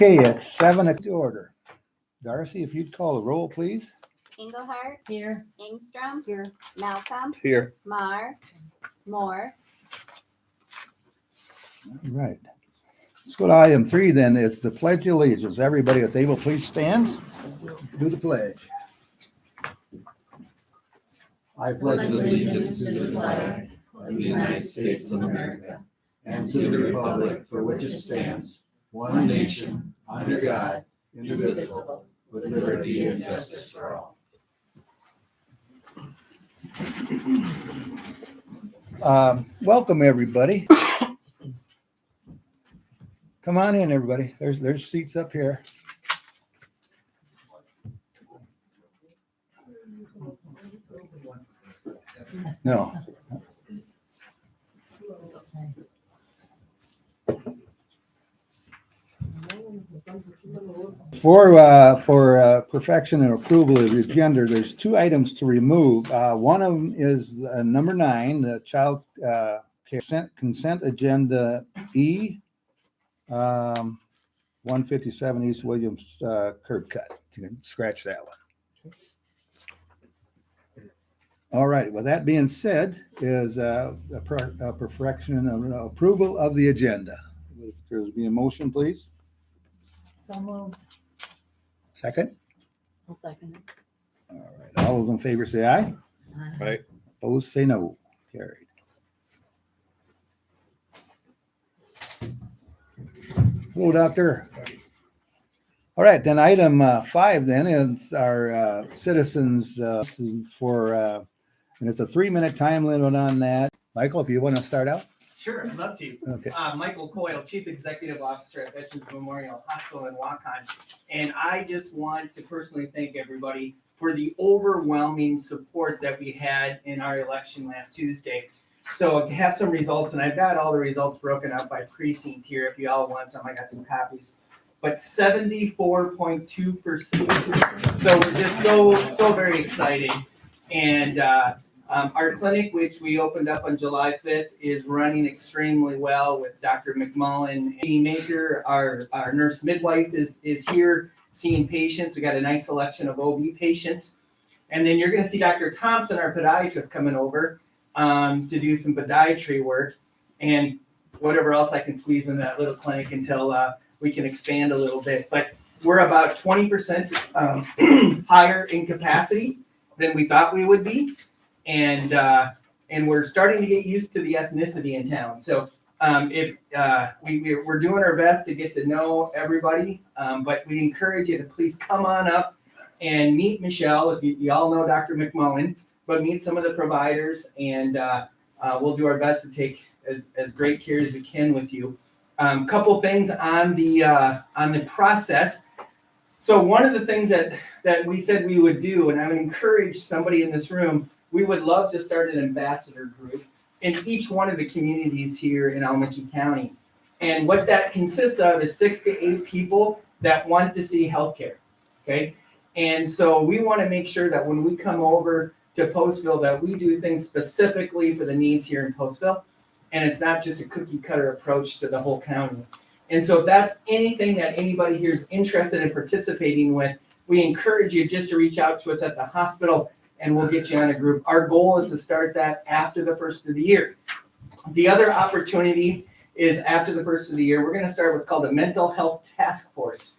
Okay, it's 7 to order. Darcy, if you'd call the roll, please. Engelhardt. Here. Engstrom. Here. Malcolm. Here. Marr. Moore. All right. That's what item 3 then is the Pledge of Allegiance. Everybody that's able, please stand. Do the pledge. I Pledge allegiance to the flag of the United States of America and to the republic for which it stands, one nation, under God, indivisible, with liberty and justice for all. Welcome, everybody. Come on in, everybody. There's seats up here. No. For perfection and approval of the agenda, there's 2 items to remove. One of them is number 9, the child consent agenda E, 157 East Williams curb cut. You can scratch that one. All right. With that being said, is a perfection and approval of the agenda. If there's be a motion, please. So moved. Second. I'll second it. All right. All those in favor say aye. Aye. Opposed say no. Carried. Hello, Doctor. All right, then item 5 then is our citizens for, and it's a 3-minute time limit on that. Michael, if you want to start out. Sure, I'd love to. Okay. Michael Coyle, Chief Executive Officer at Veterans Memorial Hospital in Waukon. And I just want to personally thank everybody for the overwhelming support that we had in our election last Tuesday. So I have some results, and I've got all the results broken up by precinct here. If you all want some, I got some copies. But 74.2%. So we're just so very exciting. And our clinic, which we opened up on July 5th, is running extremely well with Dr. McMullen. Amy Maker, our nurse midwife, is here seeing patients. We got a nice selection of OB patients. And then you're going to see Dr. Thompson, our podiatrist, coming over to do some podiatry work and whatever else I can squeeze in that little clinic until we can expand a little bit. But we're about 20% higher in capacity than we thought we would be. And we're starting to get used to the ethnicity in town. So we're doing our best to get to know everybody, but we encourage you to please come on up and meet Michelle. If you all know Dr. McMullen, but meet some of the providers, and we'll do our best to take as great care as we can with you. Couple things on the process. So one of the things that we said we would do, and I would encourage somebody in this room, we would love to start an ambassador group in each one of the communities here in Alamance County. And what that consists of is 6 to 8 people that want to see healthcare, okay? And so we want to make sure that when we come over to Postville that we do things specifically for the needs here in Postville. And it's not just a cookie cutter approach to the whole county. And so if that's anything that anybody here is interested in participating with, we encourage you just to reach out to us at the hospital and we'll get you on a group. Our goal is to start that after the first of the year. The other opportunity is after the first of the year, we're going to start what's called a mental health task force.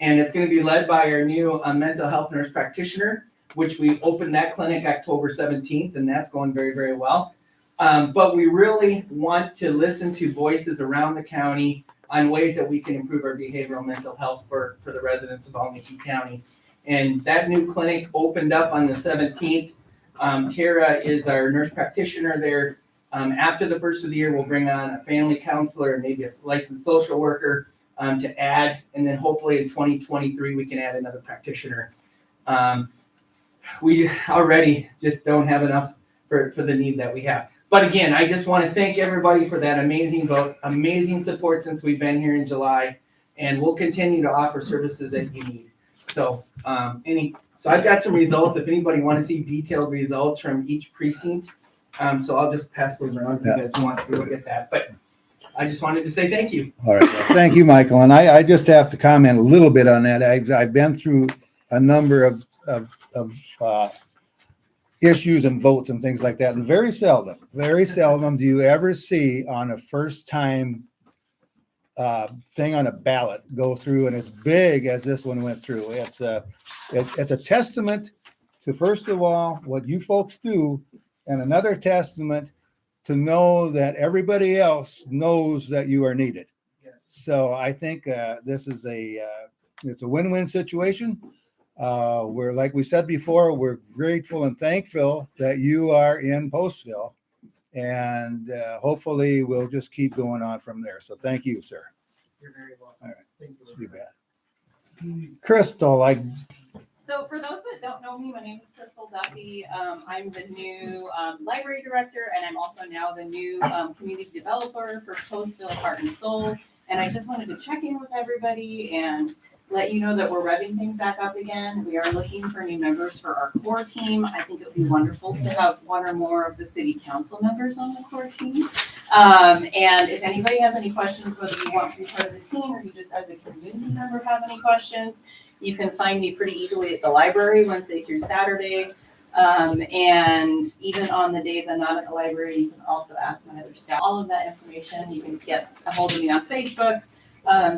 And it's going to be led by our new mental health nurse practitioner, which we opened that clinic October 17th, and that's going very, very well. But we really want to listen to voices around the county on ways that we can improve our behavioral mental health for the residents of Alamance County. And that new clinic opened up on the 17th. Tara is our nurse practitioner there. After the first of the year, we'll bring on a family counselor and maybe a licensed social worker to add. And then hopefully in 2023, we can add another practitioner. We already just don't have enough for the need that we have. But again, I just want to thank everybody for that amazing vote, amazing support since we've been here in July, and we'll continue to offer services that you need. So so I've got some results if anybody want to see detailed results from each precinct. So I'll just pass those around if you guys want to look at that. But I just wanted to say thank you. All right. Well, thank you, Michael. And I just have to comment a little bit on that. I've been through a number of issues and votes and things like that. And very seldom do you ever see on a first time thing on a ballot go through and as big as this one went through. It's a testament to, first of all, what you folks do, and another testament to know that everybody else knows that you are needed. Yes. So I think this is it's a win-win situation. We're, like we said before, we're grateful and thankful that you are in Postville, and hopefully we'll just keep going on from there. So thank you, sir. You're very welcome. All right. Thank you. You bet. Crystal, So for those that don't know me, my name is Crystal Duffy. I'm the new library director, and I'm also now the new community developer for Postville Heart and Soul. And I just wanted to check in with everybody and let you know that we're revving things back up again. We are looking for new members for our core team. I think it would be wonderful to have one or more of the city council members on the core team. And if anybody has any questions, whether you want to be part of the team or you just as a community member have any questions, you can find me pretty easily at the library Wednesday through Saturday. And even on the days I'm not at the library, you can also ask my other staff. All of that information, you can get a hold of me on Facebook.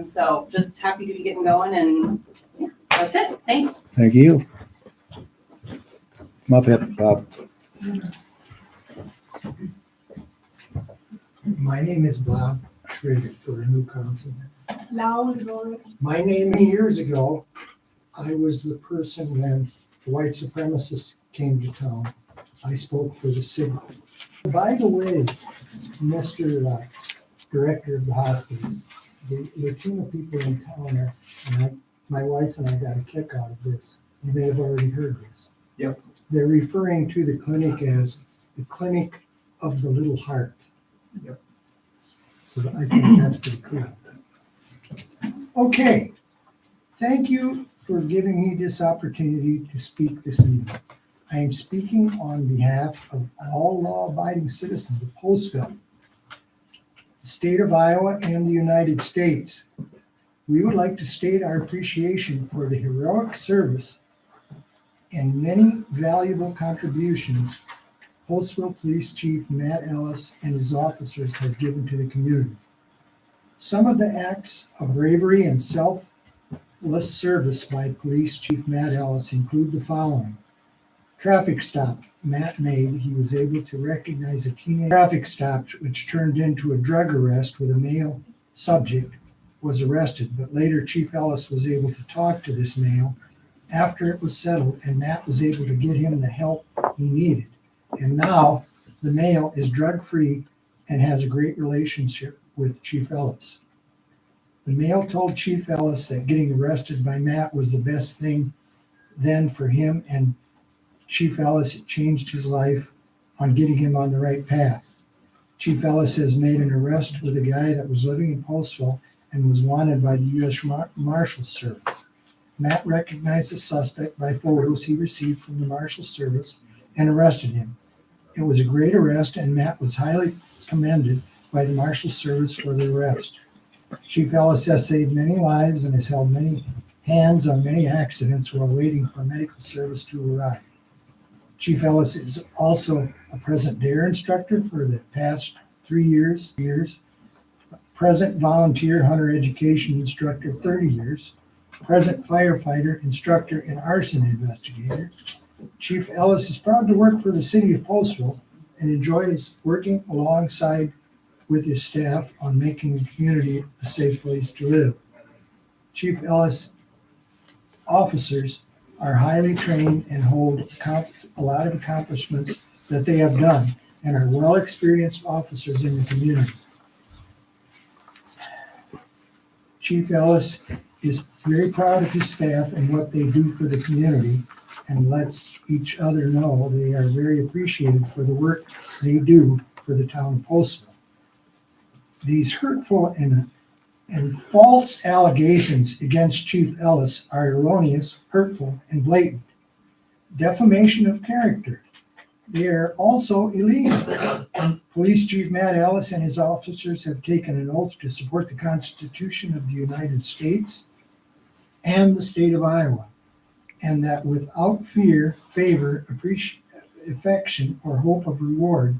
So just happy to be getting going, and yeah, that's it. Thanks. thank you. Come up here, Bob. My name is Bob Schrader for a new councilman. Lawler. My name years ago, I was the person when the white supremacists came to town. I spoke for the city. By the way, Mr. Director of the hospital, the Latino people in town are, and my wife and I got a kick out of this. You may have already heard this. Yep. They're referring to the clinic as the Clinic of the Little Heart. Yep. So I think that's pretty clear. Okay, thank you for giving me this opportunity to speak this evening. I am speaking on behalf of all law-abiding citizens of Postville, the state of Iowa, and the United States. We would like to state our appreciation for the heroic service and many valuable contributions Postville Police Chief Matt Ellis and his officers have given to the community. Some of the acts of bravery and selfless service by Police Chief Matt Ellis include the following. Traffic stop Matt made, he was able to recognize a teenage traffic stop which turned into a drug arrest with a male subject was arrested, but later Chief Ellis was able to talk to this male after it was settled, and Matt was able to get him the help he needed. And now the male is drug-free and has a great relationship with Chief Ellis. The male told Chief Ellis that getting arrested by Matt was the best thing then for him, and Chief Ellis changed his life on getting him on the right path. Chief Ellis has made an arrest with a guy that was living in Postville and was wanted by the U.S. Marshals Service. Matt recognized the suspect by photos he received from the Marshals Service and arrested him. It was a great arrest, and Matt was highly commended by the Marshals Service for the arrest. Chief Ellis has saved many lives and has held many hands on many accidents while waiting for medical service to arrive. Chief Ellis is also a present DARE instructor for the past 3 years, present volunteer hunter education instructor 30 years, present firefighter instructor and arson investigator. Chief Ellis is proud to work for the city of Postville and enjoys working alongside with his staff on making the community a safe place to live. Chief Ellis officers are highly trained and hold a lot of accomplishments that they have done and are well-experienced officers in the community. Chief Ellis is very proud of his staff and what they do for the community, and lets each other know they are very appreciated for the work they do for the town of Postville. These hurtful and false allegations against Chief Ellis are erroneous, hurtful, and blatant. Defamation of character, They are also illegal. Police Chief Matt Ellis and his officers have taken an oath to support the Constitution of the United States and the state of Iowa, and that without fear, favor, affection, or hope of reward,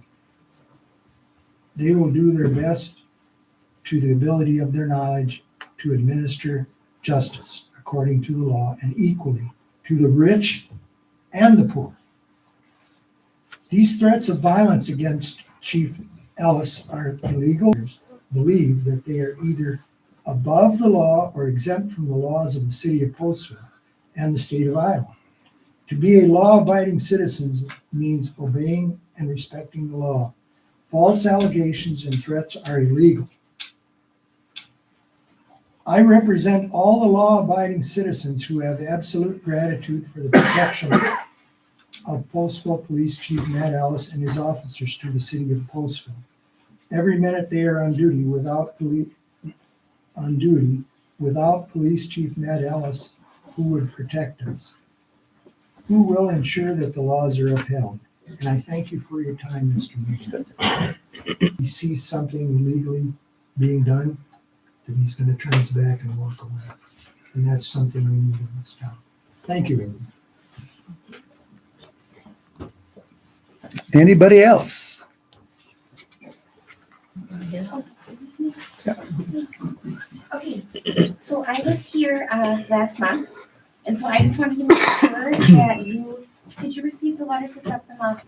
they will do their best to the ability of their knowledge to administer justice according to the law and equally to the rich and the poor. These threats of violence against Chief Ellis are illegal. Believe that they are either above the law or exempt from the laws of the city of Postville and the state of Iowa. To be a law-abiding citizen means obeying and respecting the law. False allegations and threats are illegal. I represent all the law-abiding citizens who have absolute gratitude for the protection of Postville Police Chief Matt Ellis and his officers to the city of Postville. Every minute they are on duty without Police Chief Matt Ellis, who would protect us? Who will ensure that the laws are upheld? And I thank you for your time, Mr. Miguel. He sees something illegally being done, that he's going to turn his back and walk away. And that's something we need in this town. Thank you, everyone. Anybody else? Okay, so I was here last month, and so I just wanted to make sure that did you receive the letters? I dropped them off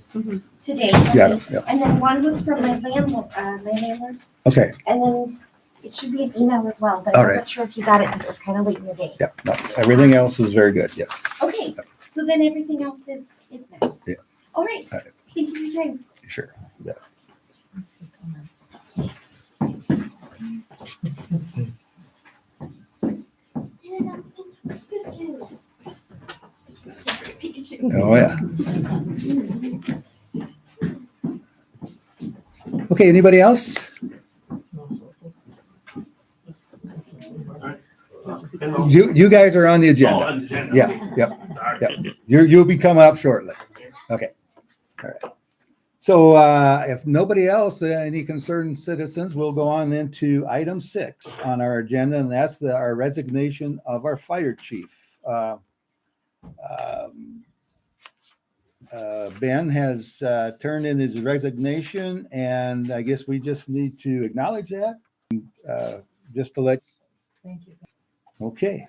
today. Yeah, yeah. And then one was from my landlord, Okay, and then it should be an email as well, but All I right. wasn't sure if you got it because it was kind of late in the day. yeah, no, everything else is very good, yeah. Okay, so then everything else is next. Yeah. All right, All right. thank you for your time. Sure. Yeah. Pikachu. Oh, yeah. Okay, anybody else? You guys are on the agenda. Yeah, yep, yep. You'll be coming up shortly. Okay. All right. So if nobody else, any concerned citizens, we'll go on into item 6 on our agenda, and that's our resignation of our fire chief. Ben has turned in his resignation, and I guess we just need to acknowledge that, just to let. Thank you. Okay.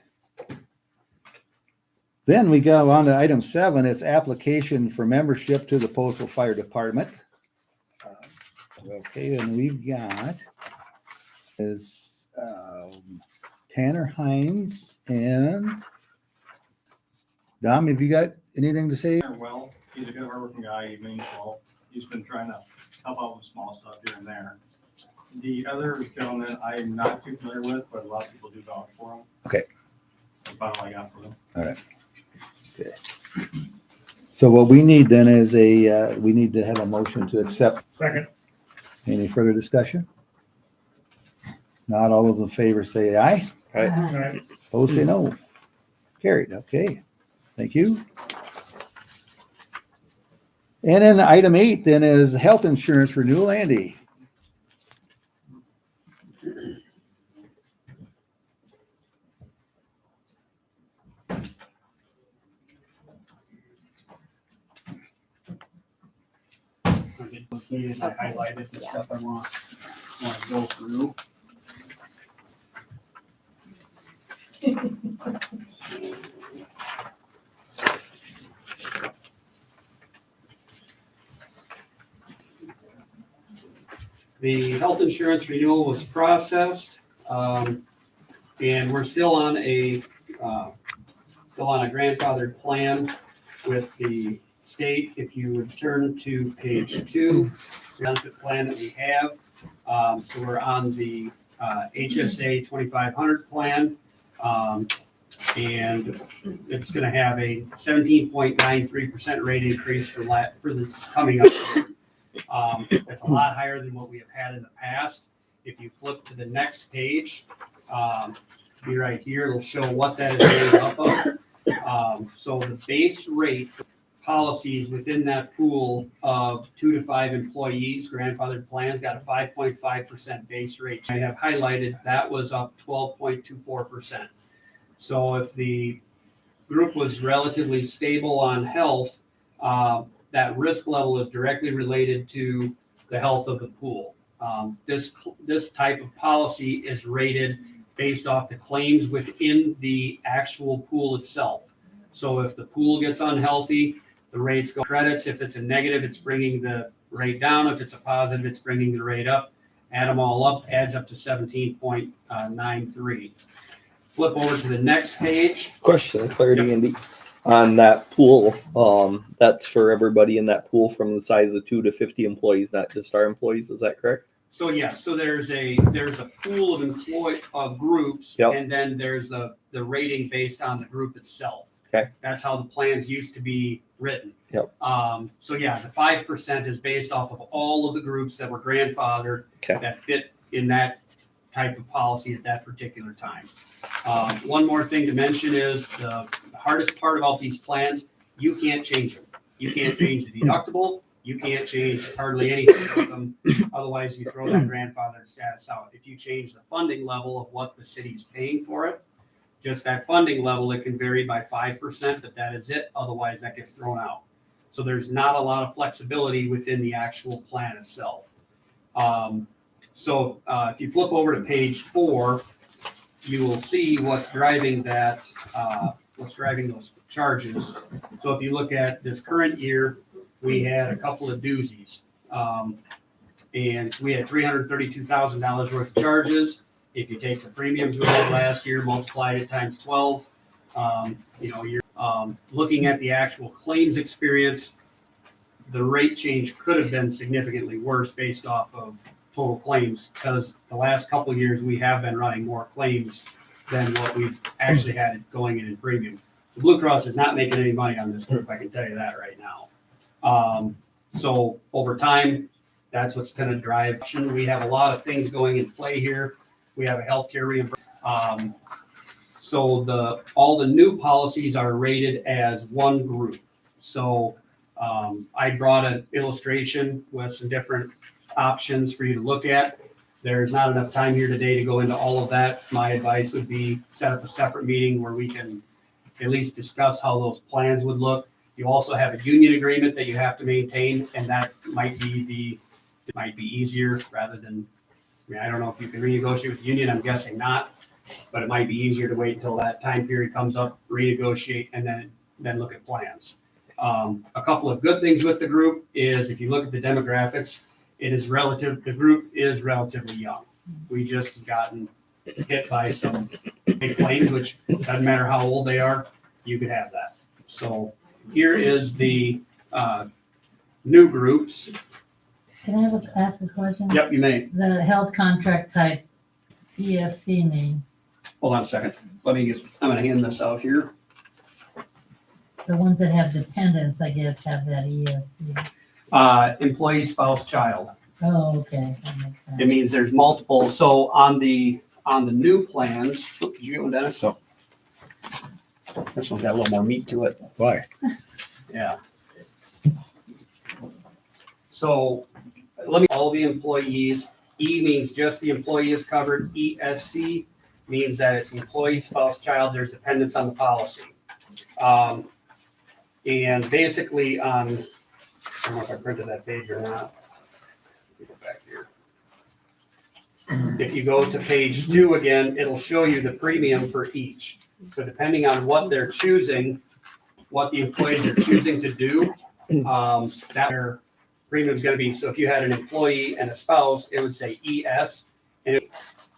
Then we go on to item 7. It's application for membership to the Postville Fire Department. Okay, and we've got is Tanner Hines and Dom. Have you got anything to say? Well, he's a good hardworking guy. He means well. He's been trying to help out with small stuff here and there. The other gentleman I'm not too familiar with, but a lot of people do vouch for him. Okay. That's about all I got for them. All right. Okay. So what we need then is we need to have a motion to accept. Second. Any further discussion? Not all those in favor say aye. All right. Opposed say no. Carried. Okay. Thank you. And then item 8 then is health insurance renewal. Andy. I highlighted the stuff I want to go through. The health insurance renewal was processed, and we're still on a grandfathered plan with the state. If you would turn to page 2, the benefit plan that we have. So we're on the HSA 2500 plan, and it's going to have a 17.93% rate increase for this coming up year. It's a lot higher than what we have had in the past. If you flip to the next page, be right here, it'll show what that is made up of. So the base rate for policies within that pool of 2 to 5 employees, grandfathered plans, got a 5.5% base rate. I have highlighted that was up 12.24%. So if the group was relatively stable on health, that risk level is directly related to the health of the pool. This type of policy is rated based off the claims within the actual pool itself. So if the pool gets unhealthy, the rates go credits. If it's a negative, it's bringing the rate down. If it's a positive, it's bringing the rate up. Add them all up, adds up to 17.93. Flip over to the next page. Question, clarity, Yep. Andy, on that pool. That's for everybody in that pool from the size of 2 to 50 employees, not just our employees. Is that correct? So yeah, so there's a pool of groups, Yep. and then there's the rating based on the group itself. Okay. That's how the plans used to be written. Yep. So yeah, the 5% is based off of all of the groups that were grandfathered Okay. that fit in that type of policy at that particular time. One more thing to mention is the hardest part about these plans, you can't change them. You can't change the deductible. You can't change hardly anything with them. Otherwise, you throw that grandfathered status out. If you change the funding level of what the city's paying for it, just that funding level, it can vary by 5%, but that is it. Otherwise, that gets thrown out. So there's not a lot of flexibility within the actual plan itself. So if you flip over to page 4, you will see what's driving that, what's driving those charges. So if you look at this current year, we had a couple of doozies. And we had $332,000 worth of charges. If you take the premiums we had last year, multiply it times 12, you're looking at the actual claims experience. The rate change could have been significantly worse based off of total claims, because the last couple of years we have been running more claims than what we've actually had going in premium. The Blue Cross is not making any money on this group, I can tell you that right now. So over time, that's what's going to drive. We have a lot of things going in play here. We have a healthcare reimbursement. So all the new policies are rated as one group. So I brought an illustration with some different options for you to look at. There's not enough time here today to go into all of that. My advice would be set up a separate meeting where we can at least discuss how those plans would look. You also have a union agreement that you have to maintain, and that might be easier rather than, I don't know if you can renegotiate with the union, I'm guessing not, but it might be easier to wait until that time period comes up, renegotiate, and then look at plans. A couple of good things with the group is if you look at the demographics, the group is relatively young. We just gotten hit by some big claims, which doesn't matter how old they are, you could have that. So here is the new groups. Can I ask a question? Yep, you may. The health contract type ESC name, Hold on a second. I'm gonna hand this out here. the ones that have dependents, I guess, have that ESC. Employee, spouse, child. Oh, okay, that makes sense. It means there's multiple. So on the new plans, did you get one, Dennis? So- This one's got a little more meat to it. Why? Yeah. So all the employees, E means just the employee is covered. ESC means that it's employee, spouse, child, there's dependents on the policy. And basically I don't know if I printed that page or not. Let me go back here. If you go to page 2 again, it'll show you the premium for each. So depending on what they're choosing, what the employees are choosing to do, that their premium is going to be. So if you had an employee and a spouse, it would say ES, and it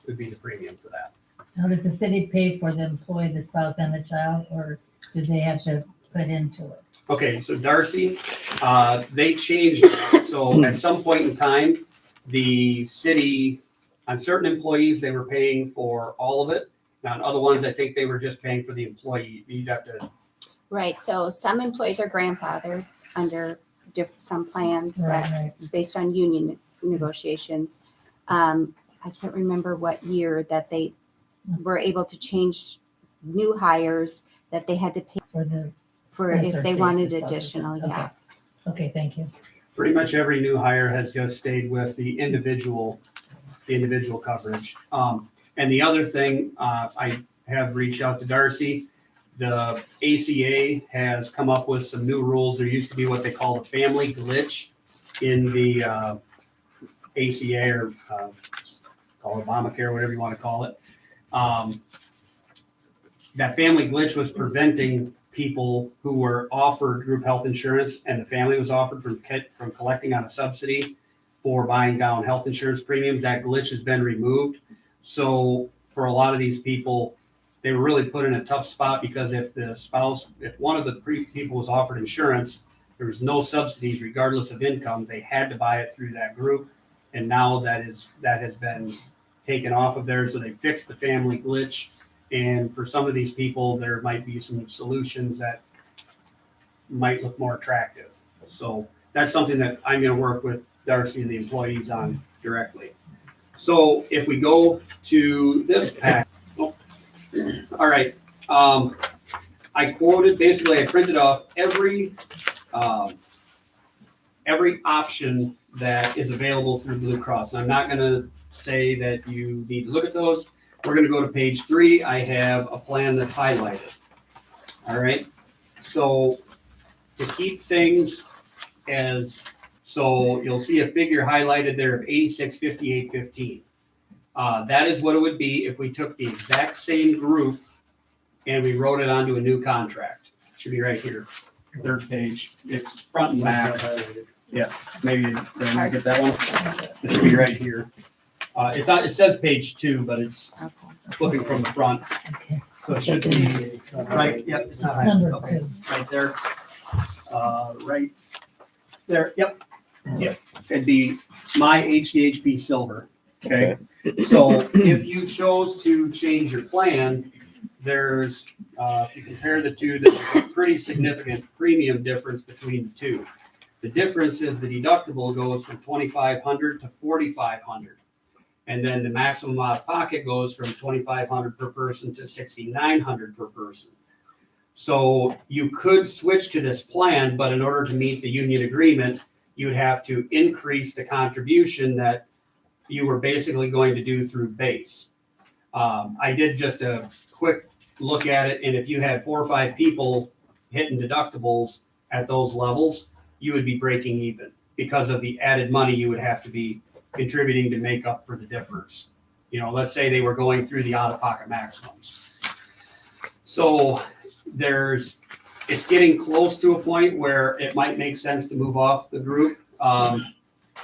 would be the premium for that. Now, does the city pay for the employee, the spouse, and the child, or do they have to put into it? Okay, so Darcy, they changed that. So at some point in time, the city, on certain employees, they were paying for all of it. Now, on other ones, I think they were just paying for the employee. You'd have to. Right, so some employees are grandfathered under some plans that Right. based on union negotiations. I can't remember what year that they were able to change new hires that they had to pay. For the for if they SRC wanted responsible. additional, Okay. yeah. Okay, thank you. Pretty much every new hire has just stayed with the individual coverage. And the other thing, I have reached out to Darcy. The ACA has come up with some new rules. There used to be what they call the family glitch in the ACA, or call it Obamacare, whatever you want to call it. That family glitch was preventing people who were offered group health insurance and the family was offered from collecting on a subsidy for buying down health insurance premiums. That glitch has been removed. So for a lot of these people, they were really put in a tough spot because if one of the people was offered insurance, there was no subsidies regardless of income. They had to buy it through that group. And now that has been taken off of there. So they fixed the family glitch. And for some of these people, there might be some solutions that might look more attractive. So that's something that I'm going to work with Darcy and the employees on directly. So if we go to this pack, all right. I printed off every option that is available through Blue Cross. And I'm not going to say that you need to look at those. We're going to go to page 3. I have a plan that's highlighted. All right. So to keep things so you'll see a figure highlighted there of 8658.15. That is what it would be if we took the exact same group and we wrote it onto a new contract. It should be right here, 3rd page. It's front and back. Yeah, maybe did I not get that one? It should be right here. It says page 2, but it's looking from the front. Okay. So it should be right. Yep, it's not It's number okay. 2. Right there. Right there. Yep. It'd be my HDHP silver. Okay. So if you chose to change your plan, there's if you compare the two, there's a pretty significant premium difference between the two. The difference is the deductible goes from $2,500 to $4,500. And then the maximum out of pocket goes from $2,500 per person to $6,900 per person. So you could switch to this plan, but in order to meet the union agreement, you would have to increase the contribution that you were basically going to do through base. I did just a quick look at it, and if you had 4 or 5 people hitting deductibles at those levels, you would be breaking even because of the added money you would have to be contributing to make up for the difference. Let's say they were going through the out-of-pocket maximums. So it's getting close to a point where it might make sense to move off the group.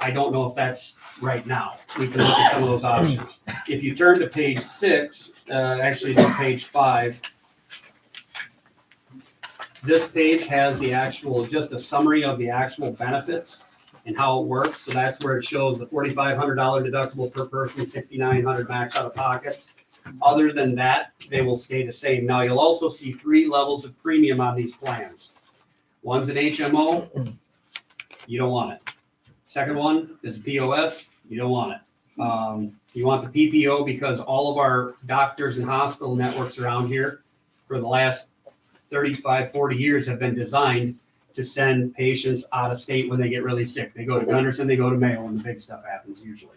I don't know if that's right now. We can look at some of those options. If you turn to page 6, actually to page 5, this page has just a summary of the actual benefits and how it works. So that's where it shows the $4,500 deductible per person, $6,900 max out of pocket. Other than that, they will stay the same. Now you'll also see 3 levels of premium on these plans. One's an HMO, you don't want it. Second one is POS, you don't want it. You want the PPO because all of our doctors and hospital networks around here for the last 35, 40 years have been designed to send patients out of state when they get really sick. They go to Gunderson, they go to Mayo when the big stuff happens usually.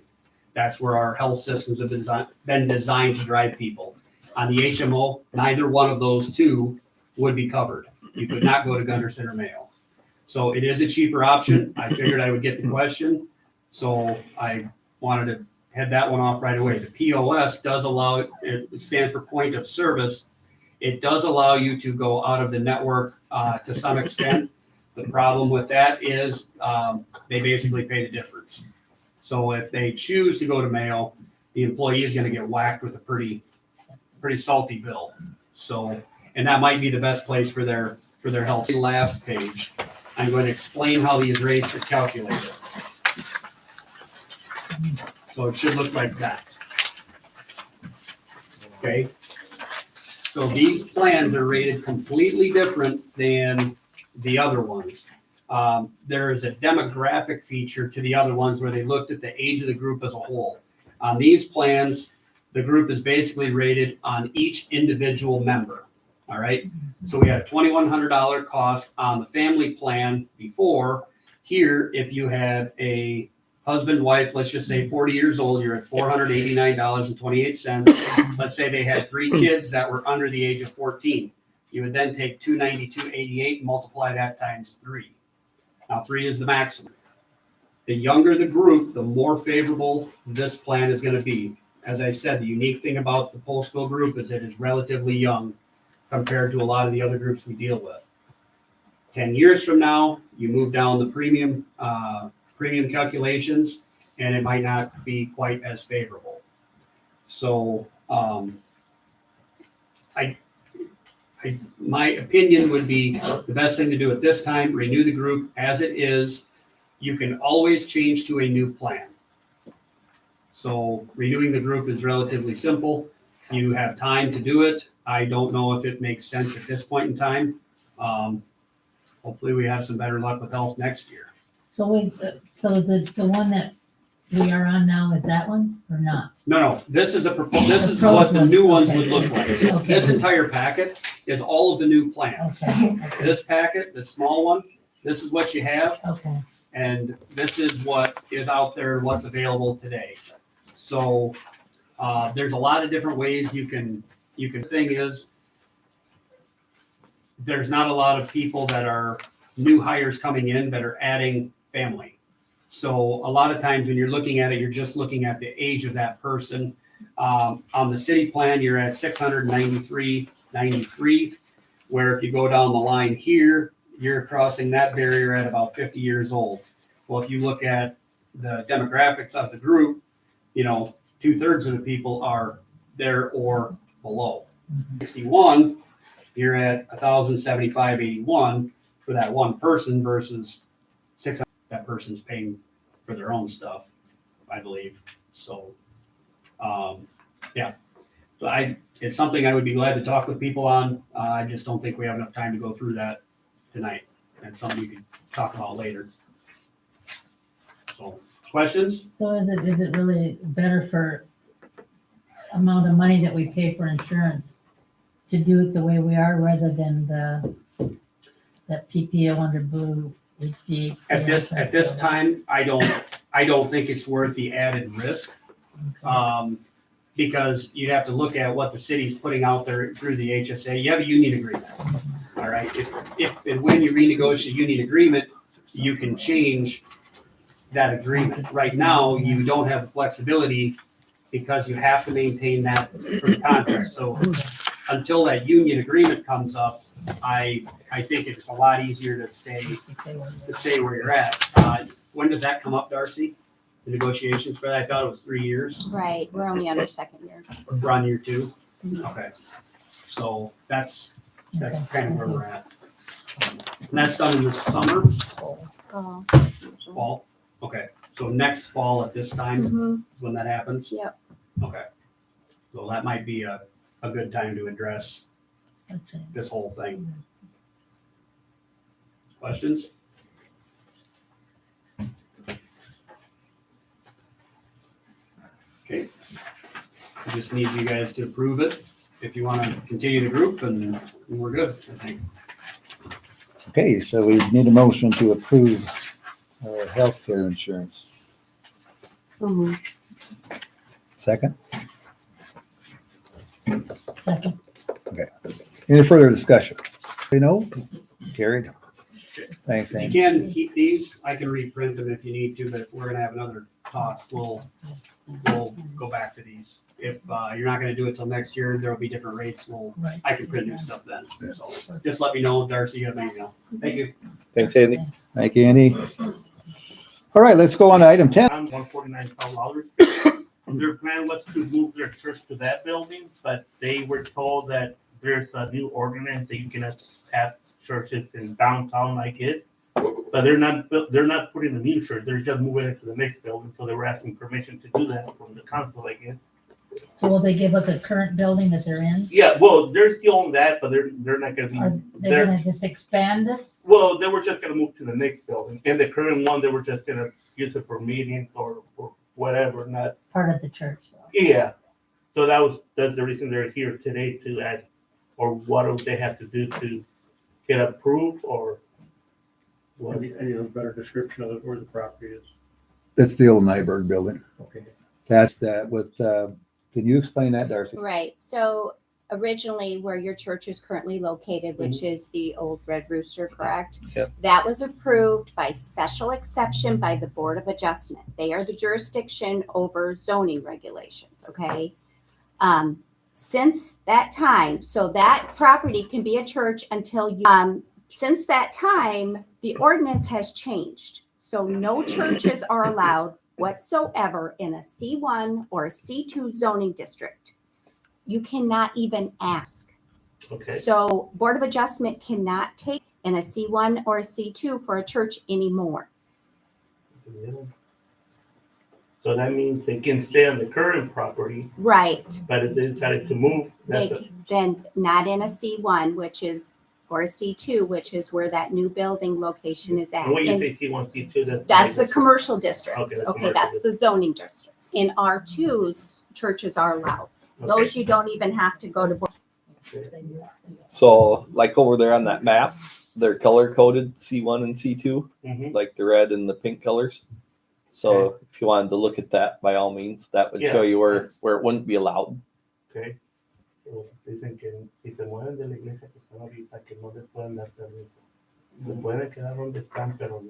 That's where our health systems have been designed to drive people. On the HMO, neither one of those two would be covered. You could not go to Gunderson or Mayo. So it is a cheaper option. I figured I would get the question. So I wanted to head that one off right away. The POS does allow, it stands for point of service. It does allow you to go out of the network to some extent. The problem with that is they basically pay the difference. So if they choose to go to Mayo, the employee is going to get whacked with a pretty salty bill. So, and that might be the best place for their health. The last page, I'm going to explain how these rates are calculated. So it should look like that. Okay. So these plans are rated completely different than the other ones. There is a demographic feature to the other ones where they looked at the age of the group as a whole. On these plans, the group is basically rated on each individual member. All right, so we had a $2,100 cost on the family plan before. Here, if you had a husband, wife, let's just say 40 years old, you're at $489.28. Let's say they had 3 kids that were under the age of 14. You would then take $292.88 and multiply that times 3. Now 3 is the maximum. The younger the group, the more favorable this plan is going to be. As I said, the unique thing about the Postville group is it is relatively young compared to a lot of the other groups we deal with. 10 years from now, you move down the premium calculations, and it might not be quite as favorable. So, my opinion would be the best thing to do at this time, renew the group as it is. You can always change to a new plan. So renewing the group is relatively simple. You have time to do it. I don't know if it makes sense at this point in time. Hopefully we have some better luck with health next year. So is the one that we are on now, is that one or not? No, this is this is what the new ones would look like. So Okay. this entire packet is all of the new plans. Okay, This packet, this small one, this is what you have, okay. and this is what is out there, what's available today. So there's a lot of different ways you can, thing is, there's not a lot of people that are new hires coming in that are adding family. So a lot of times when you're looking at it, you're just looking at the age of that person. On the city plan, you're at 693.93, where if you go down the line here, you're crossing that barrier at about 50 years old. Well, if you look at the demographics of the group, 2/3 of the people are there or below. 61, you're at 1,075.81 for that one person versus 600. That person's paying for their own stuff, I believe. So, yeah. So it's something I would be glad to talk with people on. I just don't think we have enough time to go through that tonight. That's something we could talk about later. So, questions? So is it really better for amount of money that we pay for insurance to do it the way we are rather than that PPO under blue HVAC? At this time, I don't think it's worth the added risk. Because you'd have to look at what the city's putting out there through the HSA. You have a union agreement. All right. If and when you renegotiate a union agreement, you can change that agreement. Right now, you don't have the flexibility because you have to maintain that for the contract. So until that union agreement comes up, I think it's a lot easier to stay where you're at. When does that come up, Darcy? The negotiations for that? I thought it was 3 years. Right, we're only on our second year. We're on year 2. Mhm. Okay. So that's kind of where we're at. And that's done in the summer, Oh. fall. Okay. So next fall at this time Mhm. is when that happens? Yep. Okay. So that might be a good time to address this whole thing. Questions? Okay. I just need you guys to approve it if you want to continue the group, and we're good, I think. Okay, so we need a motion to approve healthcare insurance. Mhm. Second? Second. Any further discussion? No? Carried. Thanks, You Andy. can keep these, I can reprint them if you need to, but if we're gonna have another talk, we'll go back to these. If you're not gonna do it till next year, there'll be different rates, Right. I can print new stuff then. So just let me know, Darcy, you have my email. Thank you. Thanks, Andy. Thank you, Andy. All right, let's go on to item 10. I'm 149 South Lawler. Their plan was to move their church to that building, but they were told that there's a new ordinance that you cannot have churches in downtown like it. But they're not putting a new church, they're just moving it to the next building, so they were asking permission to do that from the council, I guess. So will they give up the current building that they're in? Yeah, well, they're still on that, but they're not gonna Are be, they they're, gonna just expand it? well, they were just gonna move to the next building. And the current one, they were just gonna use it for meetings or whatever, not, Part of the church though. yeah. So that's the reason they're here today, to ask or what do they have to do to get approved, or I what? need a better description of where the property is. That's the old Nyberg building. Okay. That's that with, can you explain that, Darcy? Right, so originally where your church is currently located, which is the old Red Rooster, correct? Yep. That was approved by special exception by the Board of Adjustment. They are the jurisdiction over zoning regulations, okay? Since that time, so that property can be a church until you, since that time, the ordinance has changed. So no churches are allowed whatsoever in a C1 or a C2 zoning district. You cannot even ask. Okay, So Board of Adjustment cannot take in a C1 or a C2 for a church anymore. so that means they can stay on the current property, Right. but if they decided to move, that's a, Then not in a C1, which is, or a C2, which is where that new building location is at. and when you And say C1, C2, that's the commercial districts. Okay, the Okay, commercial that's the zoning districts. In R2s, churches are allowed. Those you don't even have to go to. So like over there on that map, they're color coded C1 and C2, Mm-hmm. like the red and the pink colors. So if you wanted to look at that, by all means, that would Yeah. show you where it wouldn't be allowed. Okay. Dicen que si se mueven de la iglesia que están ahorita, que no les pueden dar permiso. Se pueden quedar donde están, pero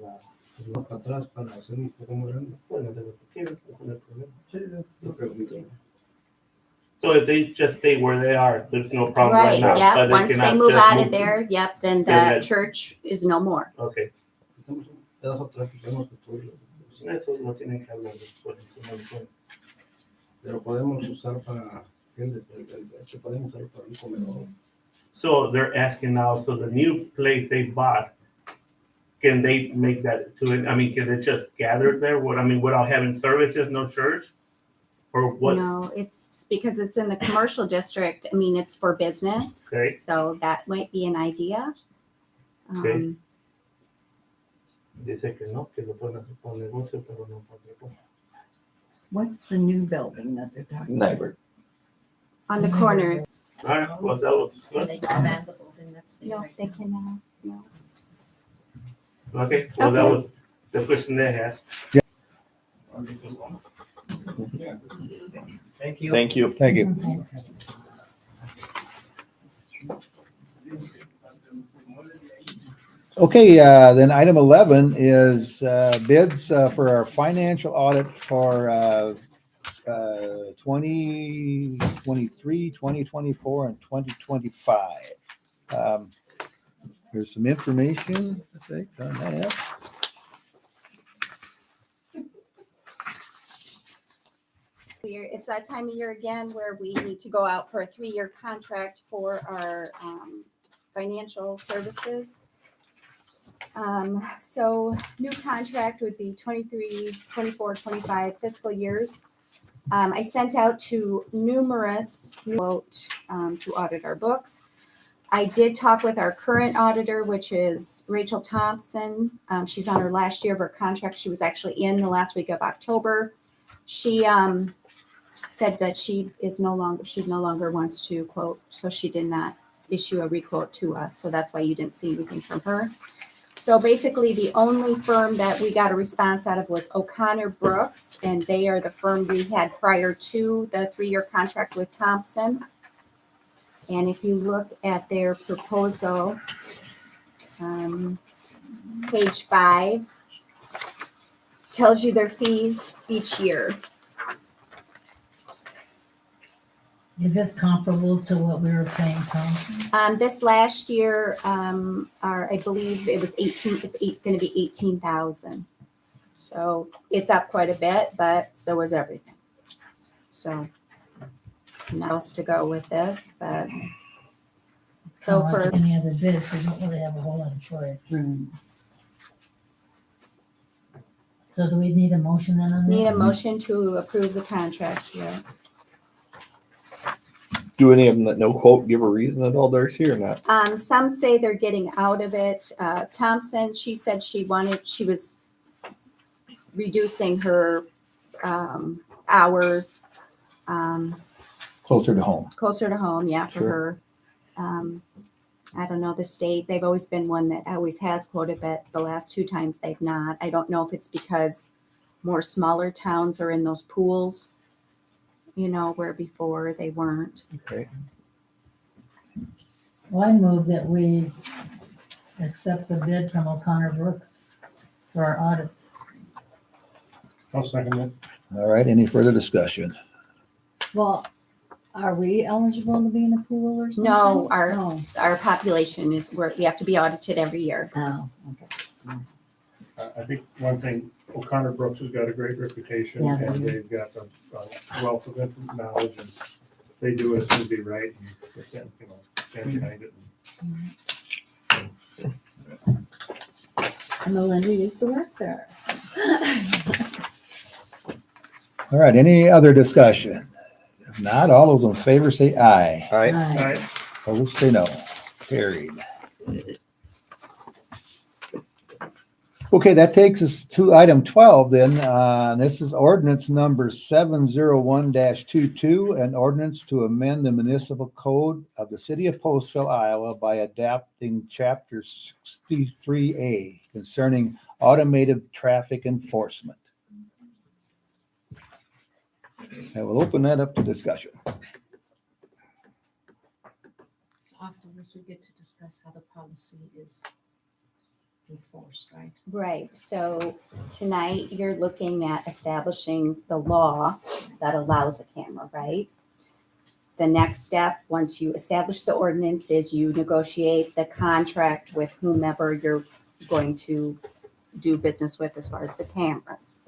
No, para atrás, para hacer un poco más grande. bueno, de lo que quieran, no hay problema. Sí, es lo que So if they just stay where they are, there's no problem right Right, now. yeah, but once they cannot move just out of move. there, yep, then Then the that- church is no more. Okay, quitamos un pedazo atrás que tenemos que destruirlo. eso no tienen que hablar después. Pero podemos usar para podemos usar para un comedor. So they're asking now, so the new place they bought, can they make that to it? I mean, can they just gather there? What, I mean, without having services, no church? Or what? No, it's because it's in the commercial district. I mean, it's for business. Okay. So that might be an idea. Okay. Dice que no, que lo pueden hacer por negocio, pero no por otra cosa. What's the new building that they're talking about? Nyberg. On the corner. All right, well, that was Can good. they expand the building that's there? No, right they now? cannot. No. Okay, well, that Okay. was the question they had. Thank you. Thank you. Thank you. Okay, then item 11 is bids for our financial audit for 2023, 2024, and 2025. There's some information, I think, on that. It's that time of year again where we need to go out for a 3-year contract for our financial services. So new contract would be 23, 24, 25 fiscal years. I sent out to numerous quote to audit our books. I did talk with our current auditor, which is Rachel Thompson. She's on her last year of her contract. She was actually in the last week of October. She said that she no longer wants to quote, so she did not issue a requote to us. So that's why you didn't see anything from her. So basically, the only firm that we got a response out of was O'Connor Brooks, and they are the firm we had prior to the 3-year contract with Thompson. And if you look at their proposal, page 5 tells you their fees each year. Is this comparable to what we were paying Tom? This last year, I believe it was going to be 18,000. So it's up quite a bit, but so is everything. So nothing else to go with this, but so Not for like any other bids, we don't really have a whole lot of choice. So do we need a motion then on this? need a motion to approve the contract, yeah. Do any of them that no quote give a reason at all, Darcy, or not? Some say they're getting out of it. Thompson, she said she was reducing her hours Closer to home. closer to home, yeah, for Sure. her. I don't know, the state, they've always been one that always has quoted, but the last 2 times they've not. I don't know if it's because more smaller towns are in those pools, where before they weren't. Okay. Well, I move that we accept the bid from O'Connor Brooks for our audit. I'll second that. All right, any further discussion? Well, are we eligible to be in a pool or something? No, Oh, our population is where we have to be audited every year. oh, okay. I think one thing, O'Connor Brooks has got a great reputation, Yeah, they and do. they've got a wealth of knowledge, and they do it to be right, and can't deny it. And Melinda used to work there. All right, any other discussion? If not, all those in favor say aye. All right. Aye. Right. Opposed say no. Carried. Okay, that takes us to item 12 then. This is ordinance number 701-22, an ordinance to amend the municipal code of the city of Postville, Iowa by adapting chapter 63A concerning automated traffic enforcement. I will open that up to discussion. After this, we get to discuss how the policy is enforced, right? Right, so tonight you're looking at establishing the law that allows a camera, right? The next step, once you establish the ordinance, is you negotiate the contract with whomever you're going to do business with as far as the cameras.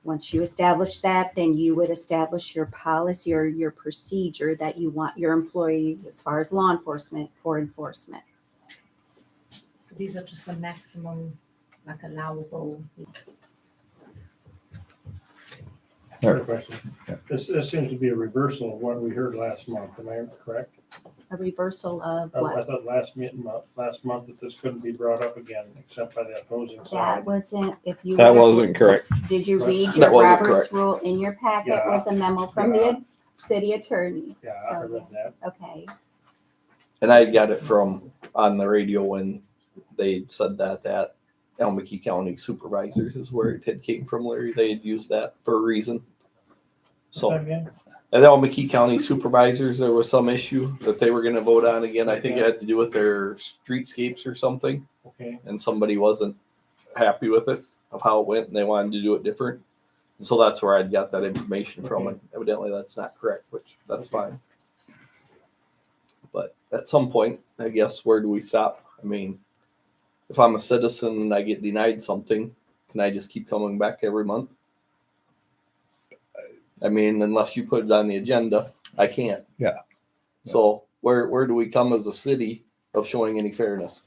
Once you establish that, then you would establish your policy or your procedure that you want your employees, as far as law enforcement, for enforcement. So these are just the maximum, like allowable. I have a question. This seems to be a reversal of what we heard last month, am I correct? A reversal of I what? thought last month that this couldn't be brought up again, except by the opposing That side. wasn't, if you. That wasn't correct. Did you read That your wasn't Robert's correct. rule in your packet? Yeah. Was a memo from the city attorney. Yeah, I read that. Okay, And I got it from on the radio when they said that Elmwood County supervisors is where it had came from, Larry. They had used that for a reason. So Again? at Elmwood County supervisors, there was some issue that they were going to vote on again. I think it had to do with their streetscapes or something. Okay, And somebody wasn't happy with it of how it went and they wanted to do it different. And so that's where I'd got that information from. And evidently that's not correct, which that's fine. But at some point, I guess, where do we stop? I mean, if I'm a citizen and I get denied something, can I just keep coming back every month? I mean, unless you put it on the agenda, I can't. Yeah. So where do we come as a city of showing any fairness?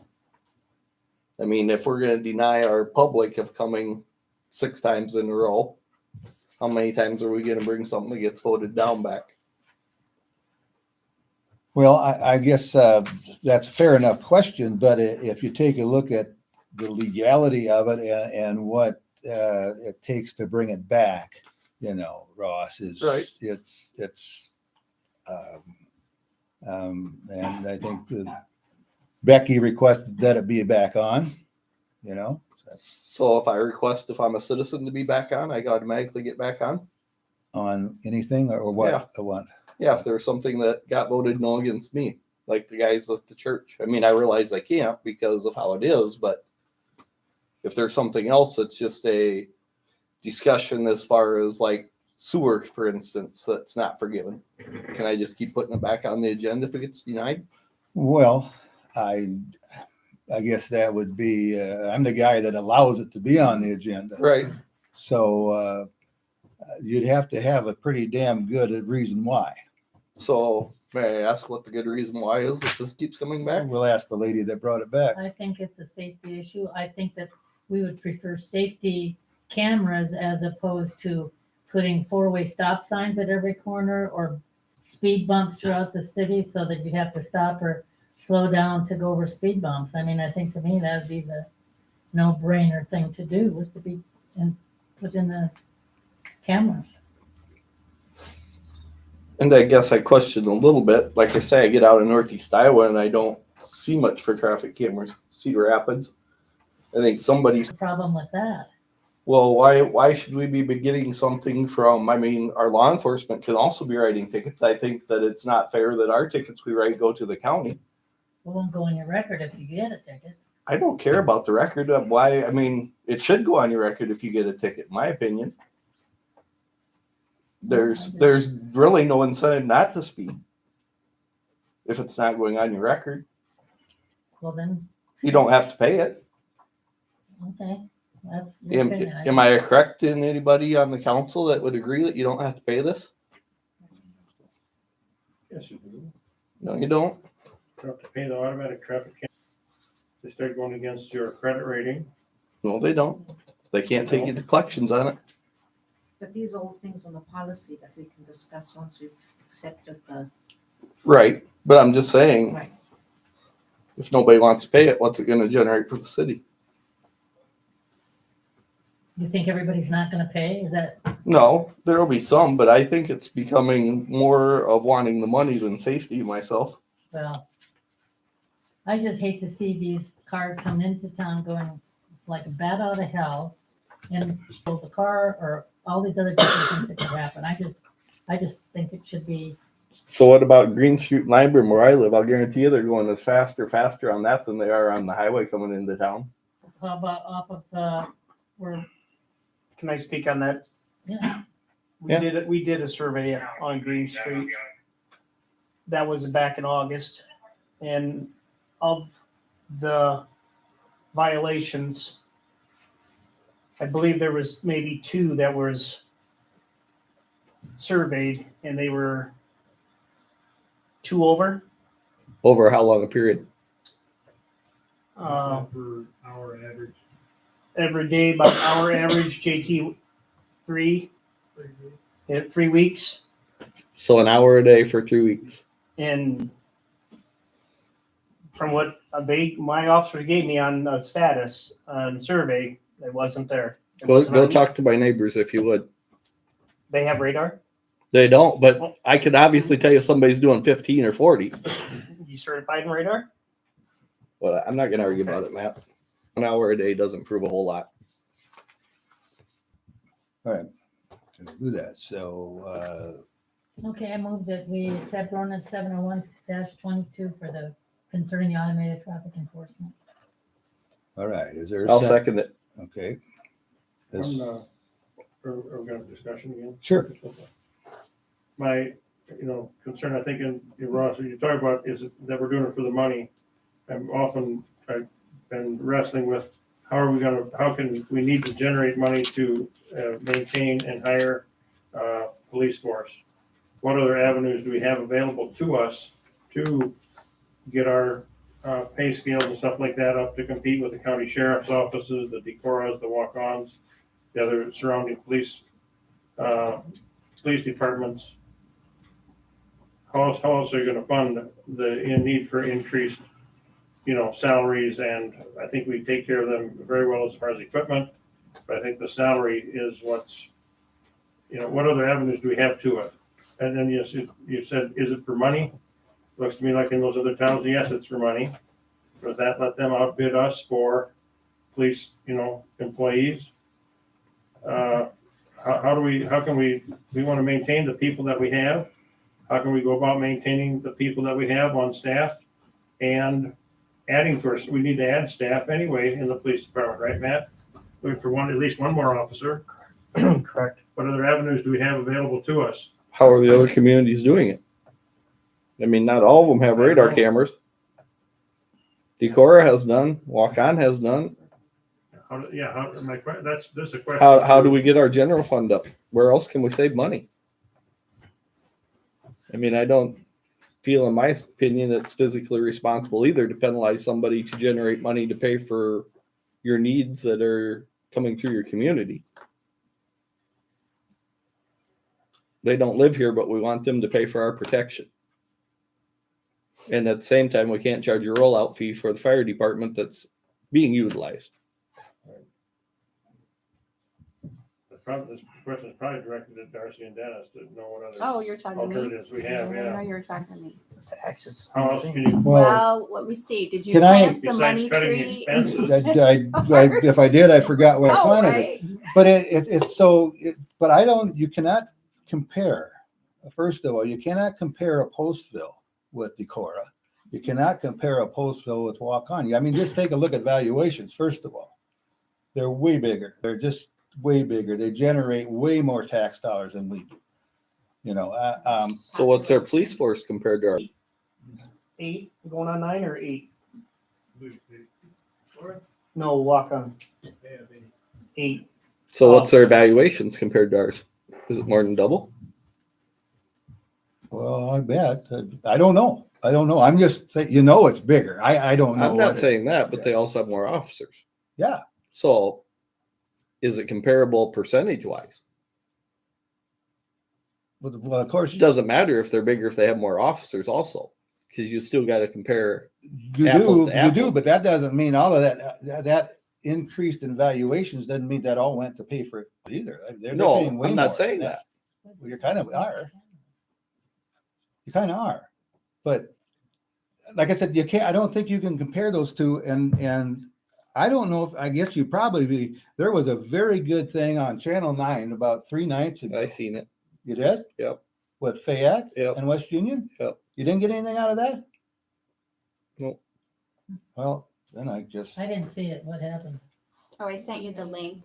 I mean, if we're going to deny our public of coming 6 times in a row, how many times are we going to bring something that gets voted down back? Well, I guess that's a fair enough question, but if you take a look at the legality of it and what it takes to bring it back, Ross, is Right. it's and I think that Becky requested that it be back on, So if I request, if I'm a citizen to be back on, I automatically get back on? on anything or what? Yeah. Or what? Yeah, if there's something that got voted no against me, like the guys at the church. I mean, I realize I can't because of how it is, but if there's something else that's just a discussion as far as like sewer, for instance, that's not forgiven, can I just keep putting it back on the agenda if it gets denied? Well, I guess that would be, I'm the guy that allows it to be on the agenda. Right. So you'd have to have a pretty damn good reason why. So may I ask what the good reason why is that this keeps coming back? We'll ask the lady that brought it back. I think it's a safety issue. I think that we would prefer safety cameras as opposed to putting 4-way stop signs at every corner or speed bumps throughout the city so that you'd have to stop or slow down to go over speed bumps. I mean, I think to me that'd be the no-brainer thing to do, was to be put in the cameras. And I guess I question a little bit. Like I say, I get out in Northeast Iowa and I don't see much for traffic cameras. Cedar Rapids. I think somebody's, The problem with that. well, why should we be getting something from, I mean, our law enforcement can also be writing tickets. I think that it's not fair that our tickets we write go to the county. It won't go on your record if you get a ticket. I don't care about the record of why, I mean, it should go on your record if you get a ticket, in my opinion. There's really no incentive not to speed if it's not going on your record. Well, then, You don't have to pay it. okay, that's your Am, opinion. am I correct in anybody on the council that would agree that you don't have to pay this? Yes, you do. No, you don't. You have to pay the automatic traffic cam. They start going against your credit rating. No, they don't. They can't take you to collections on it. But these are all things on the policy that we can discuss once we've accepted the. Right. But I'm just saying, Right. if nobody wants to pay it, what's it going to generate for the city? You think everybody's not gonna pay? Is that, No, there will be some, but I think it's becoming more of wanting the money than safety myself. well, I just hate to see these cars come into town going like a bat out of hell and steal the car or all these other different things that could happen. I just think it should be, So what about Green Street and Libram where I live? I'll guarantee you they're going as faster on that than they are on the highway coming into town. how about off of, where, Can I speak on that? yeah, We did a survey on Green Street. That was back in August. And of the violations, I believe there was maybe 2 that was surveyed and they were 2 over. Over how long a period? Per hour average. Every day, about hour average, JT 3 weeks. So an hour a day for 3 weeks. And from what my officers gave me on the status on survey, it wasn't there. It wasn't Go on- talk to my neighbors if you would. They have radar. They don't, but I could obviously tell you if somebody's doing 15 or 40. You certified in radar? But I'm not going to argue about it, Matt. An hour a day doesn't prove a whole lot. All right, we'll do that. So, okay, I move that we accept ordinance 701-22 for the, concerning the automated traffic enforcement. all right, is there? I'll second it. Okay. Are This, we gonna have a discussion again? Sure. My, concern, I think in Ross, what you talk about is that we're doing it for the money. I've been wrestling with how can we need to generate money to maintain and hire police force? What other avenues do we have available to us to get our pay scales and stuff like that up to compete with the county sheriff's offices, the decoras, the walk-ons, the other surrounding police departments? How else are you gonna fund the need for increased, salaries? And I think we take care of them very well as far as equipment, but I think the salary is what's, what other avenues do we have to it? And then you said, is it for money? Looks to me like in those other towns, yes, it's for money. Does that let them outbid us for police, employees? How can we want to maintain the people that we have? How can we go about maintaining the people that we have on staff and adding to we need to add staff anyway in the police department, right, Matt? Looking for at least one more officer. Correct. What other avenues do we have available to us? How are the other communities doing it? I mean, not all of them have radar cameras. Decorah has none. Walk-on has none. That's a question. How do we get our general fund up? Where else can we save money? I mean, I don't feel, in my opinion, it's physically responsible either to penalize somebody to generate money to pay for your needs that are coming through your community. They don't live here, but we want them to pay for our protection. And at the same time, we can't charge a rollout fee for the fire department that's being utilized. The this question is probably directed at Darcy and Dennis to know what other Oh, you're talking to me? alternatives we have, I didn't know yeah. you were talking to me. Taxes. How else can you, Well, let me see. Did you Can I- plant the besides money cutting tree? expenses? If I did, I forgot what I Oh, planted. right. But it's so, but I don't, you cannot compare. First of all, you cannot compare a Postville with Decorah. You cannot compare a Postville with Waukon. I mean, just take a look at valuations, first of all. They're way bigger. They're just way bigger. They generate way more tax dollars than we do. You know, So what's our police force compared to our? 8, going on 9 or 8? No, walk on. 8. So what's their evaluations compared to ours? Is it more than double? well, I bet. I don't know. I'm just saying, you know, it's bigger. I don't know. I'm not saying that, but they also have more officers. Yeah. So is it comparable percentage wise? Well, of course, It doesn't matter if they're bigger if they have more officers also, because you still got to compare. you apples to do, apples. but that doesn't mean all of that increased in valuations doesn't mean that all went to pay for it either. They're No, paying way I'm more not saying than that. Well, you kind of are. You kind of are. But like I said, you can't, I don't think you can compare those two. And I don't know if, I guess you probably there was a very good thing on Channel 9 about 3 nights ago. I seen it. You did? Yep. With Fayette Yep. and West Union? Yep. You didn't get anything out of that? Nope. Well, then I just, I didn't see it. What happened? Oh, I sent you the link.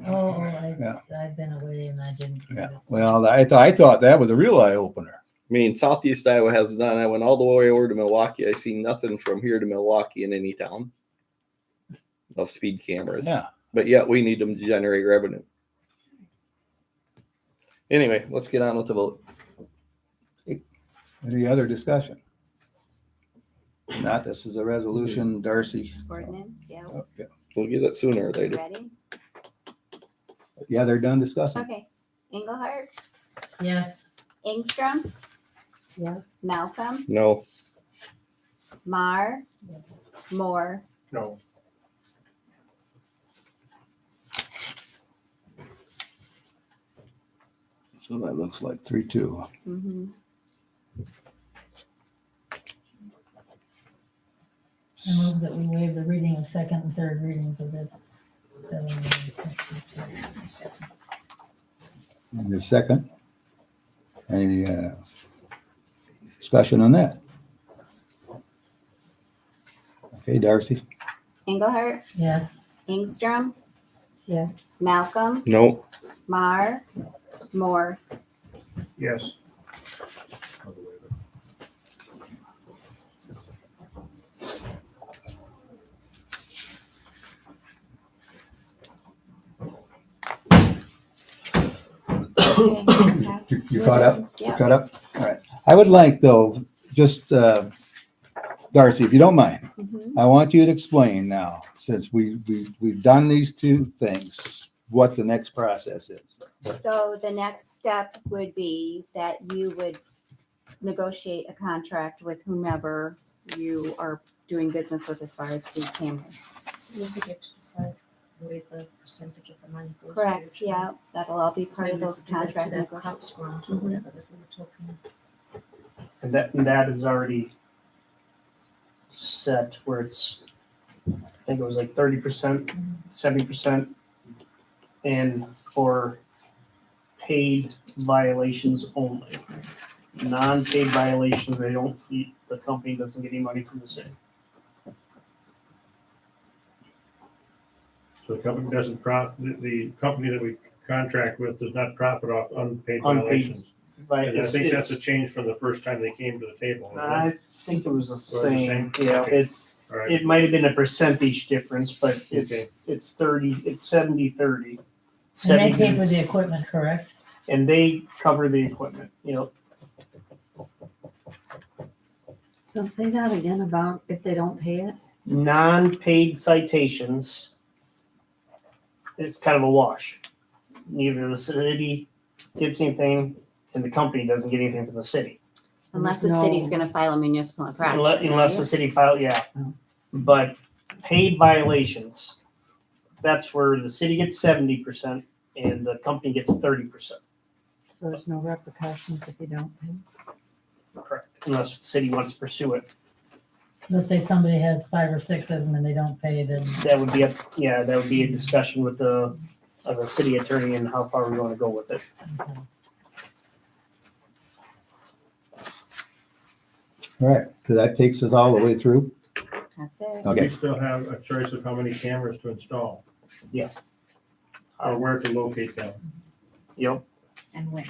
Oh, Yeah. I've been away and I didn't. see yeah. it. Well, I thought that was a real eye opener. I mean, Southeast Iowa has none. I went all the way over to Milwaukee. I seen nothing from here to Milwaukee in any town of speed cameras. Yeah. But yet we need them to generate revenue. Anyway, let's get on with the vote. Any other discussion? If not, this is a resolution, Darcy. Ordinance, yeah. Oh, yeah. We'll get it sooner or later. Ready? Yeah, they're done discussing. Okay. Engelhardt, Yes. Ingstrom, Yes. Malcolm, No. Mar, Yes. Moore, no, So that looks like 3-2. mhm. I move that we waive the reading of second and third readings of this. And the second, any discussion on that? Okay, Darcy? Engelhardt, Yes. Ingstrom, Yes. Malcolm, No. Mar, Moore, yes. Okay, passes You caught up? You Yeah. caught up? All right. I would like though, just Darcy, if you don't mind, Mhm. I want you to explain now, since we've done these two things, what the next process is. So the next step would be that you would negotiate a contract with whomever you are doing business with as far as the cameras. You get to decide where the percentage of the money goes. to. Correct, yeah, that'll all be So part of you those do that to contract that negotiations. COPS grant or Mhm. whatever that we were talking about. And that is already set where it's, I think it was like 30%, 70%. And for paid violations only. Non-paid violations, the company doesn't get any money from the city. So the company doesn't the company that we contract with does not profit off unpaid Unpaid violations. Right, And I it's, think that's a it's, change from the first time they came to the table. isn't it? I think it was the the same, same? yeah, Okay. All right. it might have been a percentage difference, but it's 30, it's 70-30. And they pay 70 for the equipment, correct? and they cover the equipment, So say that again about if they don't pay it? non-paid citations is kind of a wash. Neither the city gets anything and the company doesn't get anything from the city. Unless the No. city's gonna file a municipal infraction, Unless the right? city file, yeah. Oh. But paid violations, that's where the city gets 70% and the company gets 30%. So there's no repercussions if you don't pay? Correct. Unless the city wants to pursue it. Let's say somebody has 5 or 6 of them and they don't pay, then That would be that would be a discussion with the city attorney and how far we want to go with it. All right, so that takes us all the way through. That's it. Okay. We still have a choice of how many cameras to install. Yeah. Or where to locate them. Yep. And when?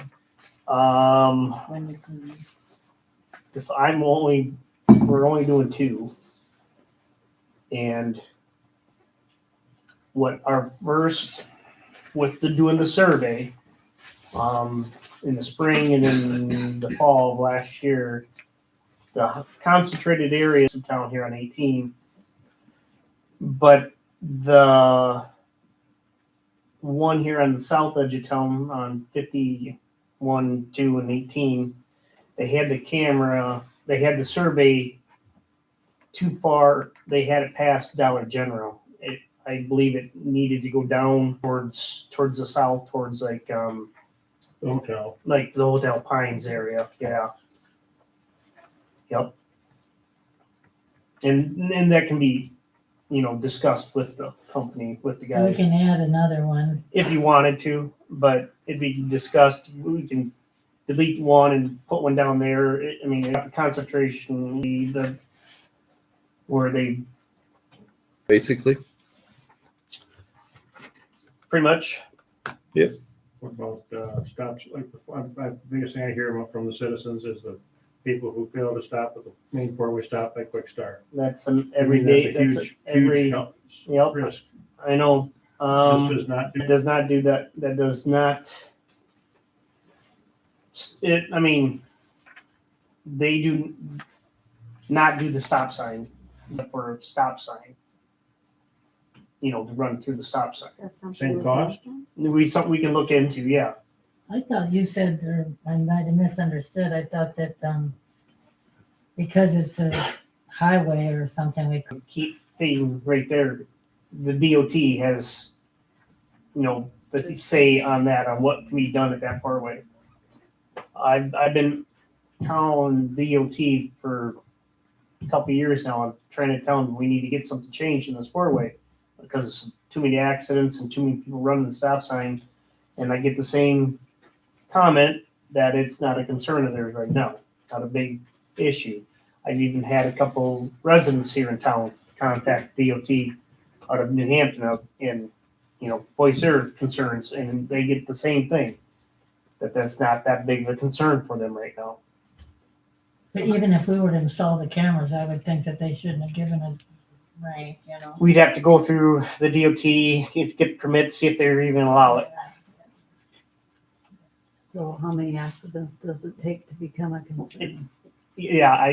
When we can. This we're only doing 2. And what our first with doing the survey, in the spring and in the fall of last year, the concentrated areas of town here on 18, but the one here on the south edge of town on 51, 2, and 18, they had the survey too far. They had it past Dollar General. I believe it needed to go down towards the south, towards like The hotel. like the Hotel Pines area. Yeah. Yep. And that can be, discussed with the company, with the we guy, can add another one. if you wanted to, but it'd be discussed. We can delete one and put one down there. The concentration, where they Basically, pretty much. What about stops? Like the biggest thing I hear about from the citizens is the people who fail to stop at the main four-way stop at Quick Start. That's an everyday. That's a huge Yep. risk. I know. This does not do. It does not do that. That does not. They do not do the stop sign for a stop sign. To run through the stop sign. Is that something Same we cost? Something we can look into. Yeah. I thought you said, or I might have misunderstood, I thought that, because it's a highway or something, we could. Keep thing right there. The DOT has, the say on that, on what can be done at that far away. I've been telling DOT for a couple of years now. I'm trying to tell them we need to get something changed in this four-way because too many accidents and too many people running the stop sign. And I get the same comment that it's not a concern of theirs right now, not a big issue. I've even had a couple residents here in town contact DOT out of New Hampton and, voice their concerns, and they get the same thing, that's not that big of a concern for them right now. But even if we were to install the cameras, I would think that they shouldn't have given it right, We'd have to go through the DOT, get permits, see if they even allow it. So how many accidents does it take to become a concern? Yeah,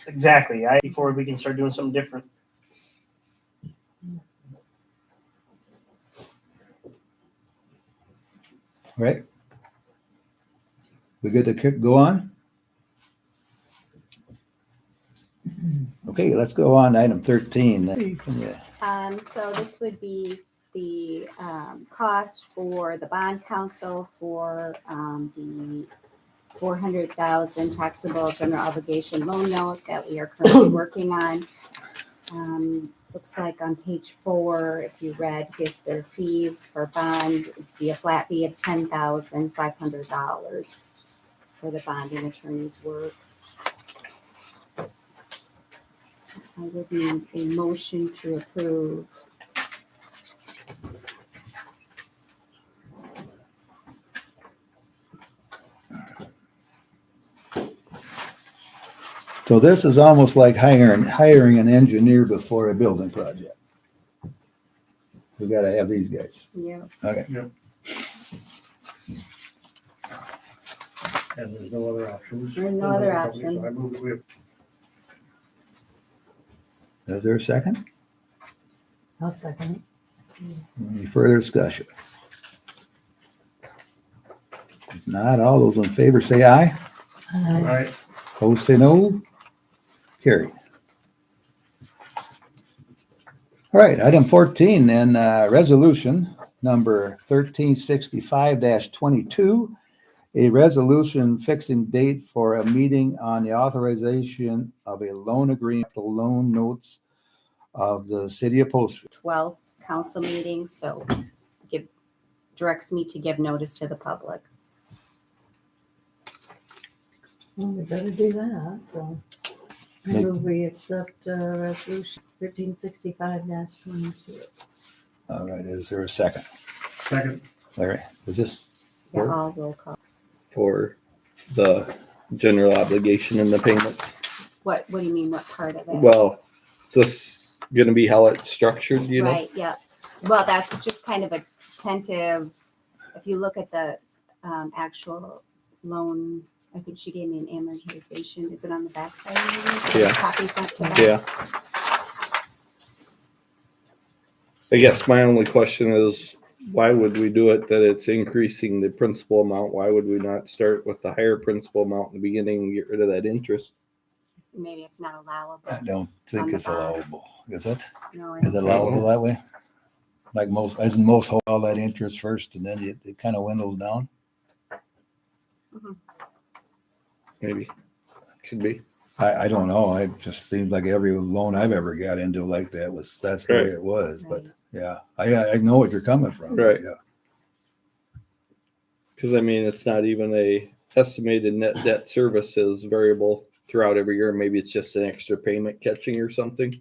exactly. Before we can start doing something different. Right? We good to go on? Okay, let's go on to item 13. So this would be the cost for the bond council for the 400,000 taxable general obligation loan note that we are currently working on. Looks like on page 4, if you read, here's their fees for bond, it'd be a flat fee of $10,500 for the bonding attorney's work. I would need a motion to approve. So this is almost like hiring an engineer before a building project. We gotta have these guys. Yeah. Okay. And there's no other options. There's no other option. I move that we Is there a second? I'll second Any further discussion? If not, all those in favor say aye. All right. Opposed say no. Carried. All right, item 14 then, resolution number 1365-22, a resolution fixing date for a meeting on the authorization of a loan agreement, the loan notes of the city of Postville. 12th council meeting, so directs me to give notice to the public. Well, we better do that, so. I Make- move we accept, resolution 1365-22. All right, is there a second? Second. Larry, is this? Yeah, Work? all roll call. For the general obligation and the payments. What do you mean, what part of it? Well, is this gonna be how it's structured, you know? Right, yeah. Well, that's just kind of a tentative, if you look at the actual loan, I think she gave me an amortization. Is it on the backside? Yeah. Copy front to back? Yeah. I guess my only question is, why would we do it that it's increasing the principal amount? Why would we not start with the higher principal amount in the beginning and get rid of that interest? Maybe it's not allowable. I don't think On the it's bonds. allowable. Is it? No, Is it allowable that way? Like most, isn't most hold all that interest first and then it kind of dwindles down? Maybe. Could be. I don't know. It just seems like every loan I've ever got into like that that's the way it was. But Right. yeah, I know what you're coming from. Right. Yeah. Because I mean, it's not even a estimated net debt service is variable throughout every year. Maybe it's just an extra payment catching or something.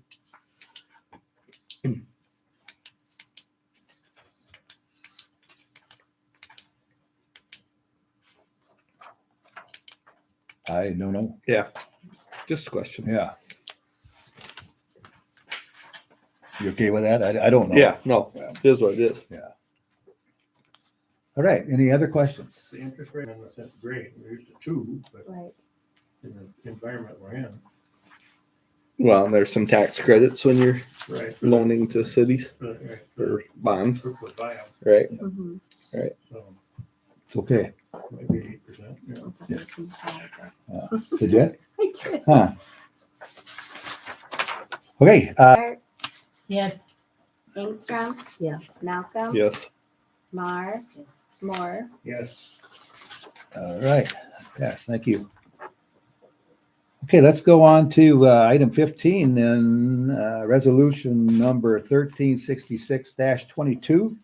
I don't know. Yeah. Just a question. Yeah. You okay with that? I don't know. Yeah, no, it is what it is. All right. Any other questions? The interest rate, that's great. We're used to 2, but Right. in the environment we're in. Well, there's some tax credits when you're Right. loaning to cities For or bonds, buyout, right? Mhm. so It's okay. maybe 8%. Yeah. I thought it was some high, Did you? but- I did. Huh. Okay. Yes, Ingstrom, Yes. Malcolm, Yes. Mar, Yes. Moore. Yes. All right. Yes, thank you. Okay, let's go on to item 15 then, resolution number 1366-22.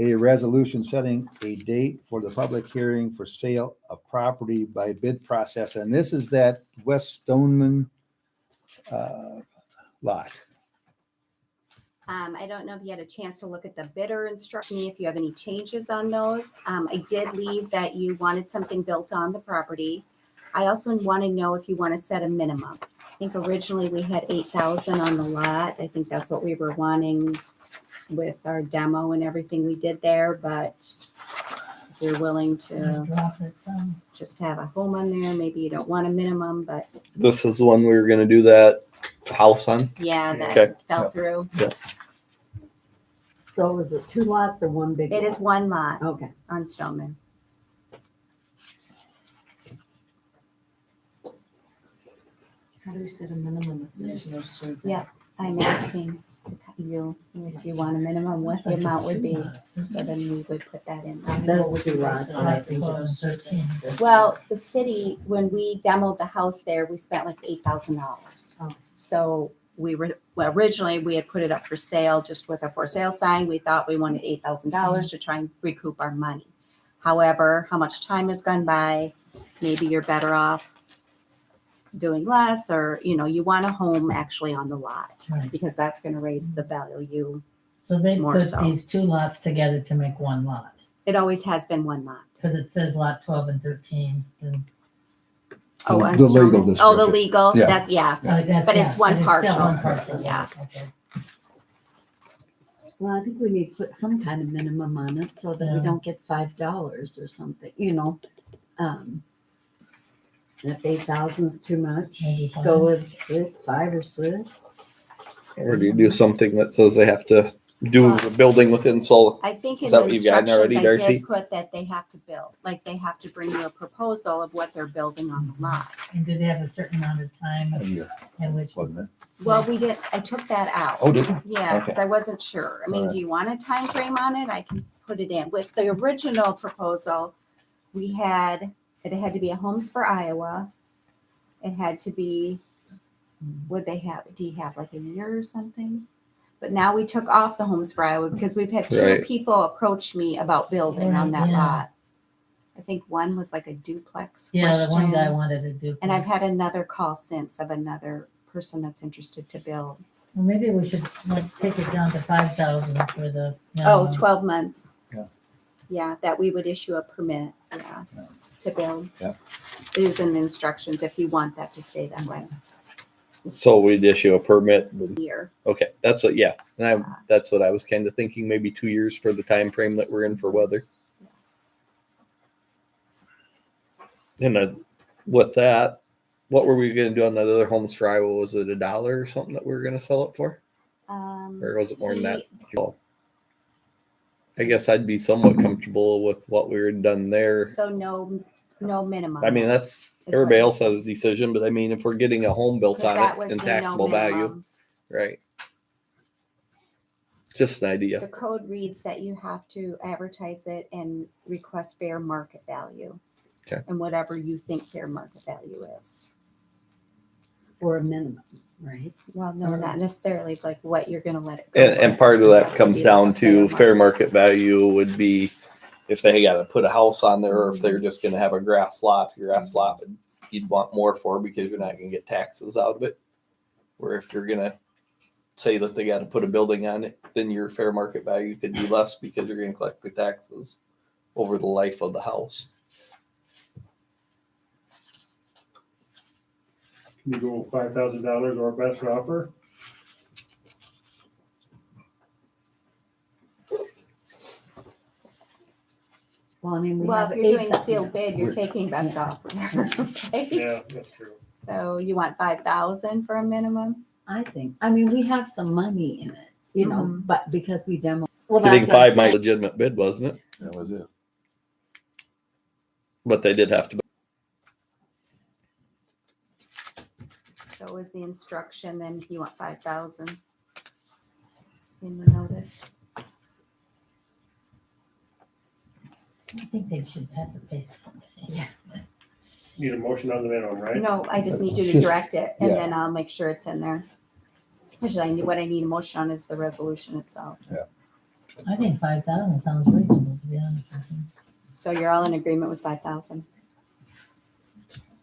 A resolution setting a date for the public hearing for sale of property by bid process. And this is that West Stoneman lot. I don't know if you had a chance to look at the bidder instruct me if you have any changes on those. I did leave that you wanted something built on the property. I also want to know if you want to set a minimum. I think originally we had 8,000 on the lot. I think that's what we were wanting with our demo and everything we did there, but if you're willing to drop it some. just have a home on there, maybe you don't want a minimum, but This is the one we were gonna do that house on. yeah, Okay. that fell through. So is it 2 lots or one big lot? It is one lot Okay. on Stoneman. How do we set a minimum if there's no survey? Yeah. I'm asking you if you want a minimum, what the amount would be, so then we would put that in. Says What would you 2 base lots. it on if there's no survey? Well, the city, when we demoed the house there, we spent like $8,000. Oh. So originally we had put it up for sale just with a for sale sign. We thought we wanted $8,000 to try and recoup our money. However, how much time has gone by, maybe you're better off doing less, or, you want a home actually on the lot Right. because that's going to raise the value. So they More put so. these 2 lots together to make one lot, It always has been one lot. because it says lot 12 and 13. And Oh, The on legal Stoneman? Oh, the description. legal, Yeah. that, yeah. that's- But it's one still parcel. one parcel, Yeah. Okay. Well, I think we need to put some kind of minimum on it so that we Yeah. don't get $5 or something, If 8,000 is too much, Maybe 5. go with 5 or 6. Or do you do something that says they have to do a building within solar. I think in Is that the what you've gotten instructions, already, I Darcy? did put that they have to build, like they have to bring you a proposal of what they're building on the lot. And do they have a certain amount of time in which? Wasn't it? Well, I took that out. Oh, did you? Yeah, Okay. because I wasn't sure. I mean, Alright. do you want a time frame on it? I can put it in. With the original proposal, it had to be a Homes for Iowa. It had to be, would they have, do you have like a year or something? But now we took off the Homes for Iowa because we've had two Right. people approach me about building on that Yeah. lot. I think one was like a duplex Yeah, the one guy question. wanted to do. And I've had another call since of another person that's interested to build. Well, maybe we should like take it down to 5,000 for the. Oh, 12 months. Yeah. Yeah, that we would issue a permit, yeah, to build. Yeah. It is in the instructions if you want that to stay that way. So we'd issue a permit. Year. Okay, that's what. Yeah, and that's what I was kind of thinking. Maybe 2 years for the time frame that we're in for weather. And with that, what were we going to do on the other Homes for Iowa? Was it $1 or something that we were going to sell it for, or was it more than that? Well, I guess I'd be somewhat comfortable with what we were done there. So no minimum. I mean, that's is what everybody it else is. has a decision, but I mean, if we're getting a home built 'Cause on that it was in the no taxable value, minimum. right? Just an idea. The code reads that you have to advertise it and request fair market value. Okay. And whatever you think fair market value is. For a minimum, right? Well, no, not necessarily like what you're gonna let it go. And part of It that has to comes be down like a to fair market value would be if they got to put a house on there, or if they're just going to have a grass lot. You'd want more for because you're not going to get taxes out of it. Where if you're going to say that they got to put a building on it, then your fair market value could be less because you're going to collect the taxes over the life of the house. Can you go $5,000 or best offer? Well, I mean, we Well, have if you're doing 8,000. sealed bid, you're taking best offer. Right? Yeah, that's true. So you want 5,000 for a minimum? I think, I mean, we have some money in it, you know, Mhm. but because we demo. Well, Getting that's what I'm 5 might saying. be a legitimate bid, wasn't it? That was it. But they did have to. So is the instruction then you want 5,000 in the notice? I think they should have to pay something. Yeah. Need a motion on the minimum, right? No, I just need you to Just- direct it and yeah. then I'll make sure it's in there. Actually, what I need a motion on is the resolution itself. I think 5,000 sounds reasonable, to be honest with you. So you're all in agreement with 5,000?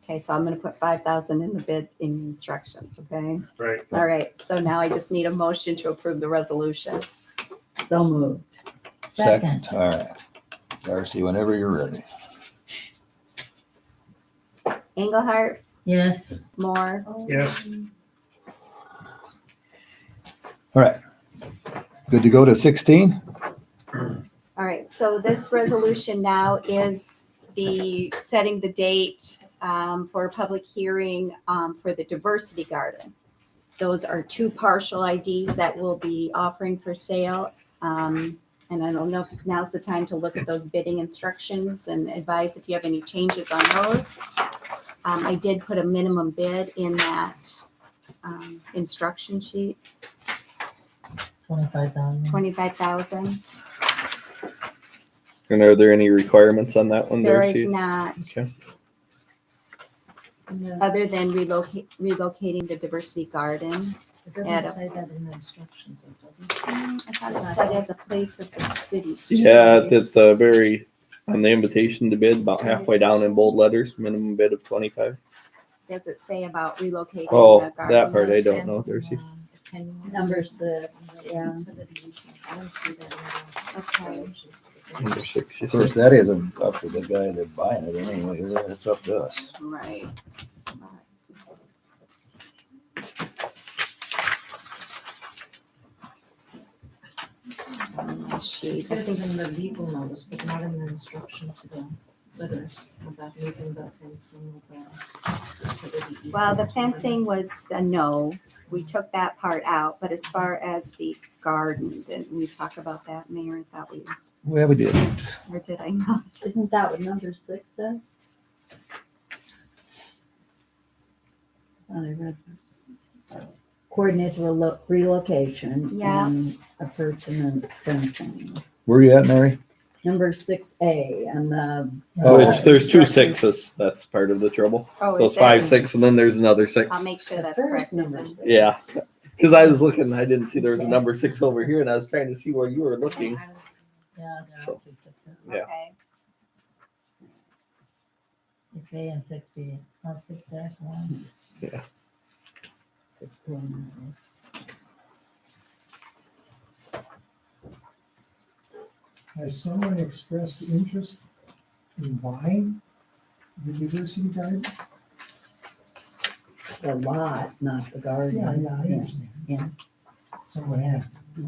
Okay, so I'm gonna put 5,000 in the bid in the instructions, okay? Right. All right, so now I just need a motion to approve the resolution. So moved. Second. All right. Darcy, whenever you're ready. Engelhardt, Yes, Moore, Yes. All right. Good to go to 16? All right, so this resolution now is setting the date for a public hearing for the diversity garden. Those are 2 partial IDs that we'll be offering for sale. And I don't know if now's the time to look at those bidding instructions and advise if you have any changes on those. I did put a minimum bid in that instruction sheet, 25,000. 25,000. And are there any requirements on that one, There Darcy? is not, Okay. other than relocating the diversity garden. It doesn't say that in the instructions, does it? I thought it said as a place of the city. Yeah, choice. at the very, on the invitation to bid, about halfway down in bold letters, minimum bid of 25. Does it say about relocating Oh, the garden? that part I don't know, Darcy. Number 6, yeah. I don't see that in Okay. Number 6, you Of course, said. that isn't up to the guy that's buying it anyway, is it? It's up to us. Right. It says it in the legal notice, but not in the instruction to the bidders about moving the fencing with the Well, the fencing was a no. We took that part out, but as far as the garden, didn't we talk about that, Mayor? I thought we, Well, we did. or did I not? Isn't that what number 6 says? I read that. Coordinate relocation Yeah. and a pertinent fencing. Where you at, Mary? Number 6A and the. Which there's two sixes. That's part of the trouble. Oh, Those is there? 5, 6, and then there's another 6. I'll make sure The that's first correct. number then. 6. Yeah. Because I was looking, I didn't see there was a number 6 over here, and I was trying to see where you were looking. Yeah. there are So, two sixes. Yeah. Okay. 6A and 6B, or 6-1. Yeah. 16. Has someone expressed interest in buying the diversity garden? The lot, not the garden. Yeah, I understand. Yeah. Someone has. I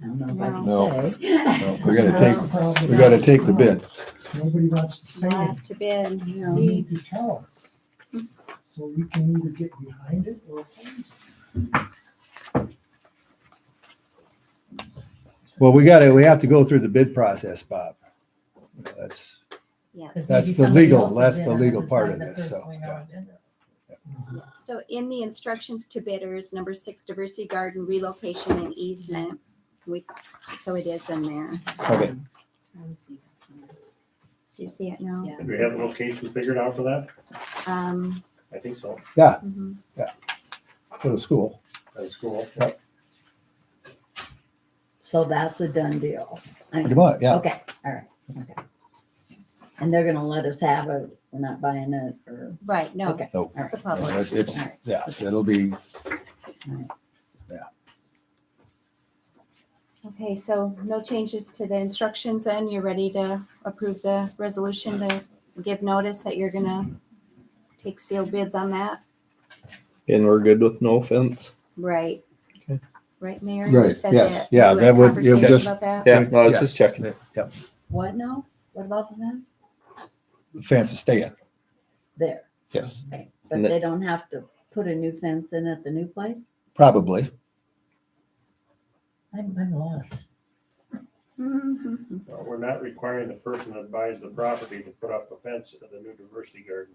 don't know if I can No. say. No, we gotta take the bid. Nobody wants to say it. Left to bid. You need to tell us. So we can either get behind it or oppose it. Well, we have to go through the bid process, Bob. That's, Yeah. Because That's maybe the somebody legal- else that's will the bid legal on part the of this, first so, we know yeah. it is. So in the instructions to bidders, number 6, diversity garden relocation and easement. So it is in there. okay. Do you see it now? Yeah. Do we have the location figured out for that? Um, I think so. mhm. For the school. That's cool. So that's a done deal. Pretty much, yeah. Okay, all right, okay. And they're gonna let us have it, we're not buying it, or, Right, no, okay. No. it's a No, public. it's, yeah, it'll be, Okay, so no changes to the instructions then? You're ready to approve the resolution to give notice that you're gonna take sealed bids on that? And we're good with no offense. Right. Okay. Right, Mayor? You Right, said yes, that yeah, you had that would- it conversation would just- about that? Yeah, no, I was Yeah. just checking. Yep, What now? What about the fence? the fence is staying, There, yes, but And the- they don't have to put a new fence in at the new place? probably. I'm lost. Mhm. Well, we're not requiring the person that buys the property to put up a fence at the new diversity garden.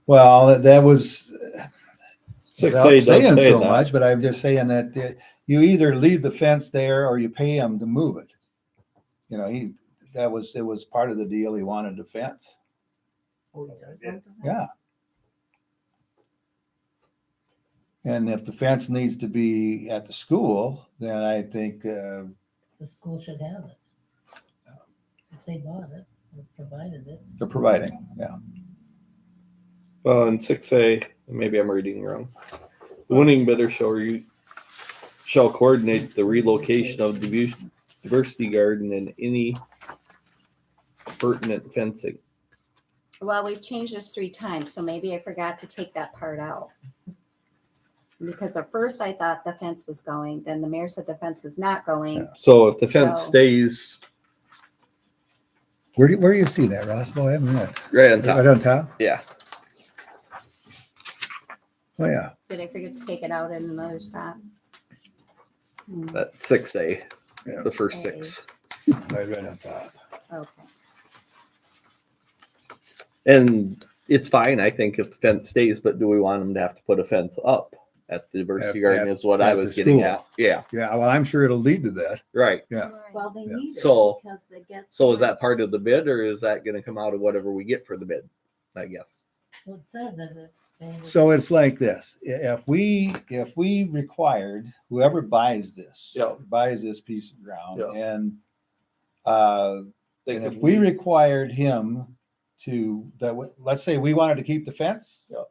Well, that was, 6A without does saying say so that. much, but I'm just saying that you either leave the fence there or you pay him to move it. You know, it was part of the deal. He wanted the fence. Oh, he does want the fence? Yeah. And if the fence needs to be at the school, then I think, The school should have it. If they bought it or provided it. they're providing, yeah. Well, in 6A, maybe I'm reading wrong. The winning bidder shall coordinate the relocation of diversity garden and any pertinent fencing. Well, we've changed this 3 times, so maybe I forgot to take that part out. Because at first I thought the fence was going, then the mayor said the fence was not going. So if the fence So- stays Where do you see that, Ross? Boy, I haven't read. right on Right top, on top? yeah. Oh, yeah. Did I forget to take it out in another spot? That's 6A, Yeah. the first 6A. 6. Right on top. Okay. And it's fine, I think, if the fence stays, but do we want them to have to put a fence up at the diversity garden is what I at the was getting school. at. Yeah, Yeah, well, I'm sure it'll lead to that. right. Yeah. Well, they Yeah. need it So- because they get. So is that part of the bid or is that gonna come out of whatever we get for the bid? I guess. Well, it says that they would- So it's like this, if we required whoever buys this, Yeah. buys this piece of ground Yeah. and, They and could if we leave- required him to, let's say we wanted to keep the fence. Yeah.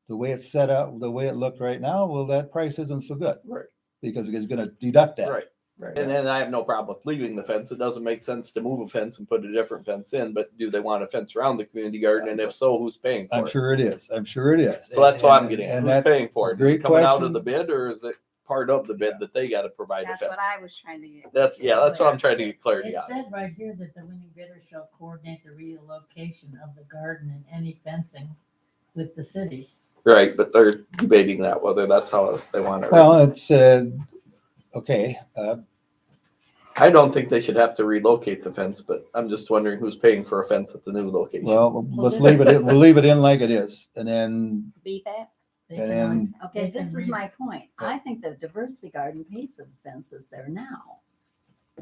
The way it's set up, the way it looked right now, well, that price isn't so good. Right. Because it's gonna deduct that. Right. And then I have no problem with leaving the fence. It doesn't make sense to move a fence and put a different fence in, but do they want a fence around the community garden? And if so, who's paying for I'm it? sure it is. I'm sure it is. So that's what I'm And- getting at. and Who's that- paying for it? Is great it coming out question. of the bid or is it part of the bid that they gotta provide a That's fence. what I was trying to get. That's what I'm trying to get clarity It on. said right here that the winning bidder shall coordinate the relocation of the garden and any fencing with the city. Right, but they're debating that, whether that's how they want it. Well, it's, okay, I don't think they should have to relocate the fence, but I'm just wondering who's paying for a fence at the new location. well, let's leave it, we'll leave it in like it is, and then, Leave it. They And can then- always- Okay, they can this is re- my point. I think the diversity garden paid for the fences there now.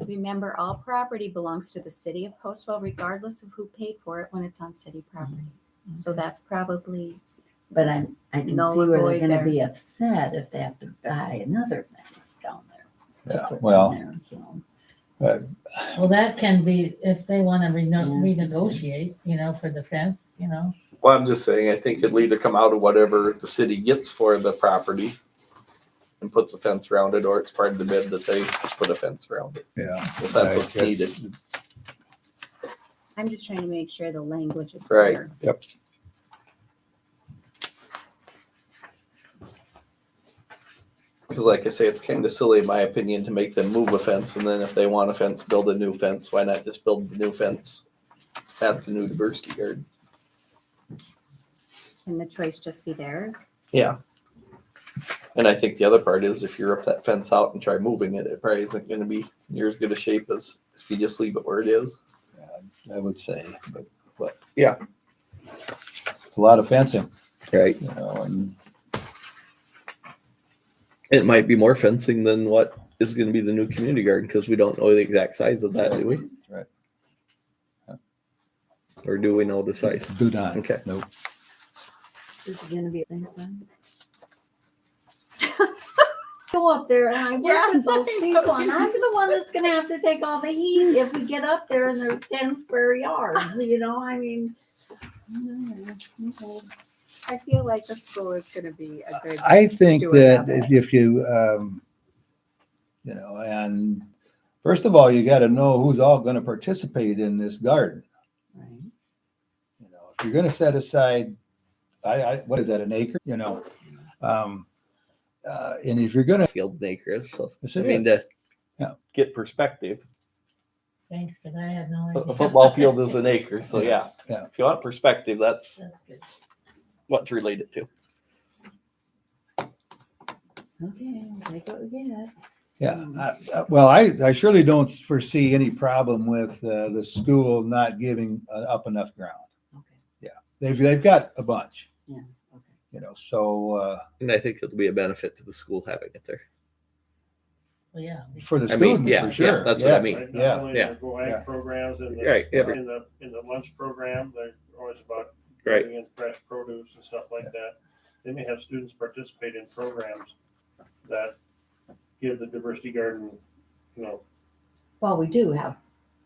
Remember, all property belongs to the city of Postville regardless of who paid for it when it's on city property. So that's probably, But I can Null see and where void they're gonna there. be upset if they have to buy another fence down there. to yeah, put well, down there, so. Well, that can be, if they want to renegotiate, for the fence, Well, I'm just saying, I think it'll either come out of whatever the city gets for the property and puts a fence around it, or it's part of the bid that they put a fence around it, yeah. if that's what's needed. It's- I'm just trying to make sure the language is Right. clear. Yep. Because like I say, it's kind of silly, in my opinion, to make them move a fence, and then if they want a fence, build a new fence. Why not just build the new fence at the new diversity garden? Can the choice just be theirs? Yeah. And I think the other part is if you rip that fence out and try moving it, it probably isn't going to be near as good a shape as if you just leave it where it is. I would say, but Yeah. it's a lot of fencing, Right. and It might be more fencing than what is going to be the new community garden because we don't know the exact size of that, do we? Right. Or do we know the size? do not. Okay. Nope. Is it gonna be a thing son? Go up there and I Yeah, work with those I people know and you I'm the one that's gonna have to take all the heat if we get up there and there's 10 square yards, I mean. Okay. I feel like the school is gonna be a good. I think steward that of it. if you, and first of all, you got to know who's all going to participate in this garden. Right. If you're going to set aside, what is that, an acre? And if you're going to, Field and acres. So yes, I it mean, is. to Yeah. get perspective, thanks, because I had no a idea. football field is an acre. So yeah. Yeah. If you want perspective, that's That's good. what's related to. Okay, take what we get. Yeah. Well, I surely don't foresee any problem with the school not giving up enough ground. Okay, They've got a bunch, yeah, okay. so And I think it'll be a benefit to the school having it there. Well, yeah. for the I mean, students, yeah, for yeah, sure. that's what I Yes, mean. Right, Yeah. not only yeah. the GOAG Yeah. programs and Right, every- in the lunch program, they're always about Right. bringing in fresh produce and stuff like that. They may have students participate in programs that give the diversity garden, Well, we do have,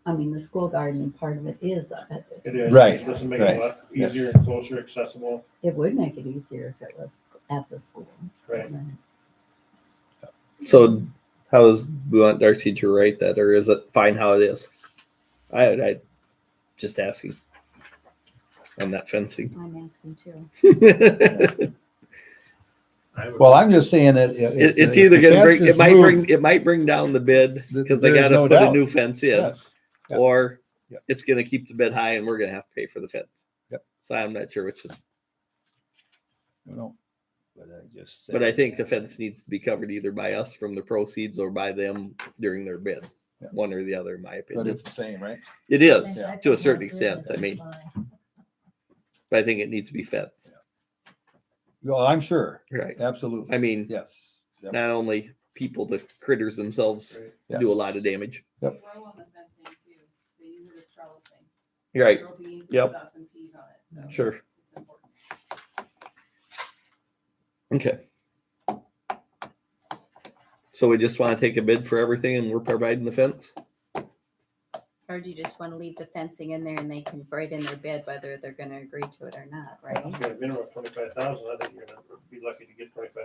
the school garden part of it is up at it is. Right, This will make right. it a lot easier and closer, accessible, It would make it easier if it was at the school. right? So how does we want Darcy to write that, or is it fine how it is? I just asking on that fencing. I'm asking too. Well, I'm just saying that It's either going to bring it might bring down the bid because they There's got to no put a doubt. new fence in, Yes. Yeah. or Yeah. it's going to keep the bid high and we're going to have to pay for the fence. Yep. So I'm not sure which is, No, but I just. but I think the fence needs to be covered either by us from the proceeds or by them during their bid. Yeah. One or the other, in my But opinion. it's the same, right? It is Yeah. to a certain extent. I mean, but I think it needs to be fenced. Well, I'm sure. Right. Absolutely. I mean, Yes. Yep. not only people, the critters themselves Yes. do a lot of damage. Yep. They grow on the fencing too. They use it as trellising. Right. Grow beans and Yep. stuff and peas on it. So Sure. it's important. Okay. So we just want to take a bid for everything and we're providing the fence? Or do you just want to leave the fencing in there and they can write in their bid whether they're gonna agree to it or not, right? If you got a minimum of 25,000, I think you're gonna be lucky to get 25.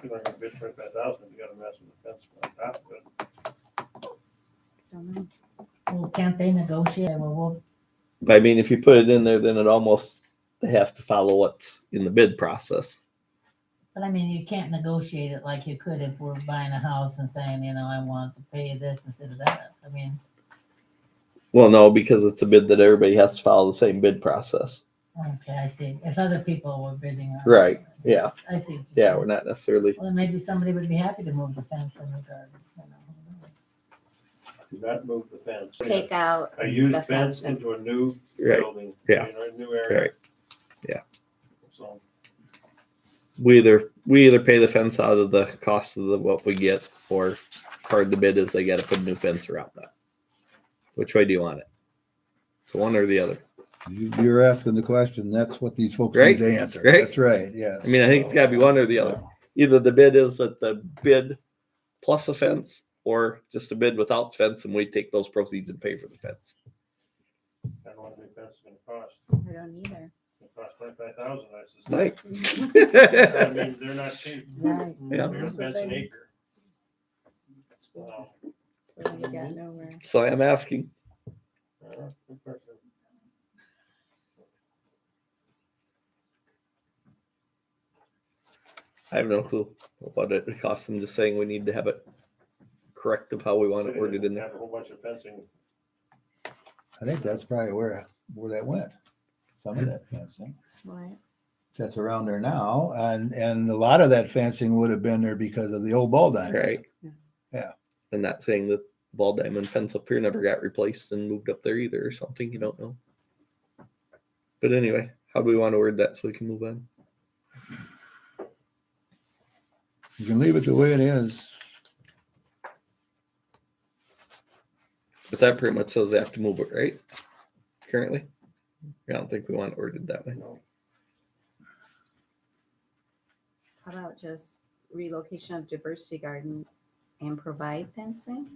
You're not gonna bid 25,000 if you got a mess with the fence on top of it. Don't know. Well, can't they negotiate? Well, I mean, if you put it in there, then it almost, they have to follow what's in the bid process. But I mean, you can't negotiate it like you could if we're buying a house and saying, I want to pay this instead of that. I mean, Well, no, because it's a bid that everybody has to follow the same bid process. okay, I see. If other people were bidding on it. Right, yeah. I see. Yeah, we're not necessarily. Well, then maybe somebody would be happy to move the fence in the garden. Do not move the fence. Take out A used the fence fence. into a new Right. building. Yeah. In a new area. Right. Yeah. So, We either pay the fence out of the cost of what we get, or part of the bid is they got to put a new fence around that. Which way do you want it? It's one or the other. You're asking the question. That's what these folks Right. need to answer. Right. That's right. Yes. I mean, I think it's got to be one or the other. Either the bid is that the bid plus a fence, or just a bid without fence, and we take those proceeds and pay for the fence. I don't know what the fence is gonna cost. I don't either. It costs $25,000, I suspect. Right. I mean, they're not cheap. Right. Yeah. They're a fence an acre. So you got nowhere. So I'm asking. Good question. I have no clue what it costs. I'm just saying we need to have it correct of how we want it worded in there. Have a whole bunch of fencing. I think that's probably where that went. Some of that fencing What? that's around there now, and a lot of that fencing would have been there because of the old ball diamond. Right. Yeah. And not saying that ball diamond fence up here never got replaced and moved up there either or something. You don't know. But anyway, how do we want to word that so we can move on? You can leave it the way it is. But that pretty much says they have to move it, right? Currently? I don't think we want it worded that way. How about just relocation of diversity garden and provide fencing?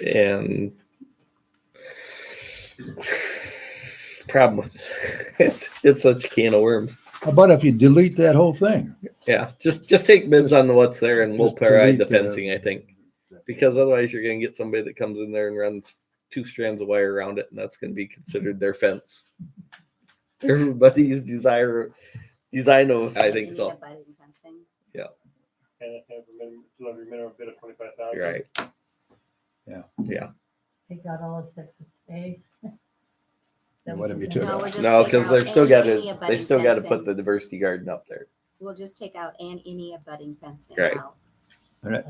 And problem with it's such a can of worms. How about if you delete that whole thing? Yeah, just take bids on what's there and we'll Just provide the delete the- fencing, I think. Because otherwise you're gonna get somebody that comes in there and runs 2 strands of wire around it, and that's gonna be considered their fence. Everybody's design of, I think Any so. abutting fencing? And have a minimum, 200 minimum bid of 25,000. Right. Yeah. Yeah. Take out all the 6A. And what have you No, took we're out? just No, take because out they're still any got to abutting they still got to fencing. put the diversity garden up there We'll just take out and any abutting fencing Right. out. Okay.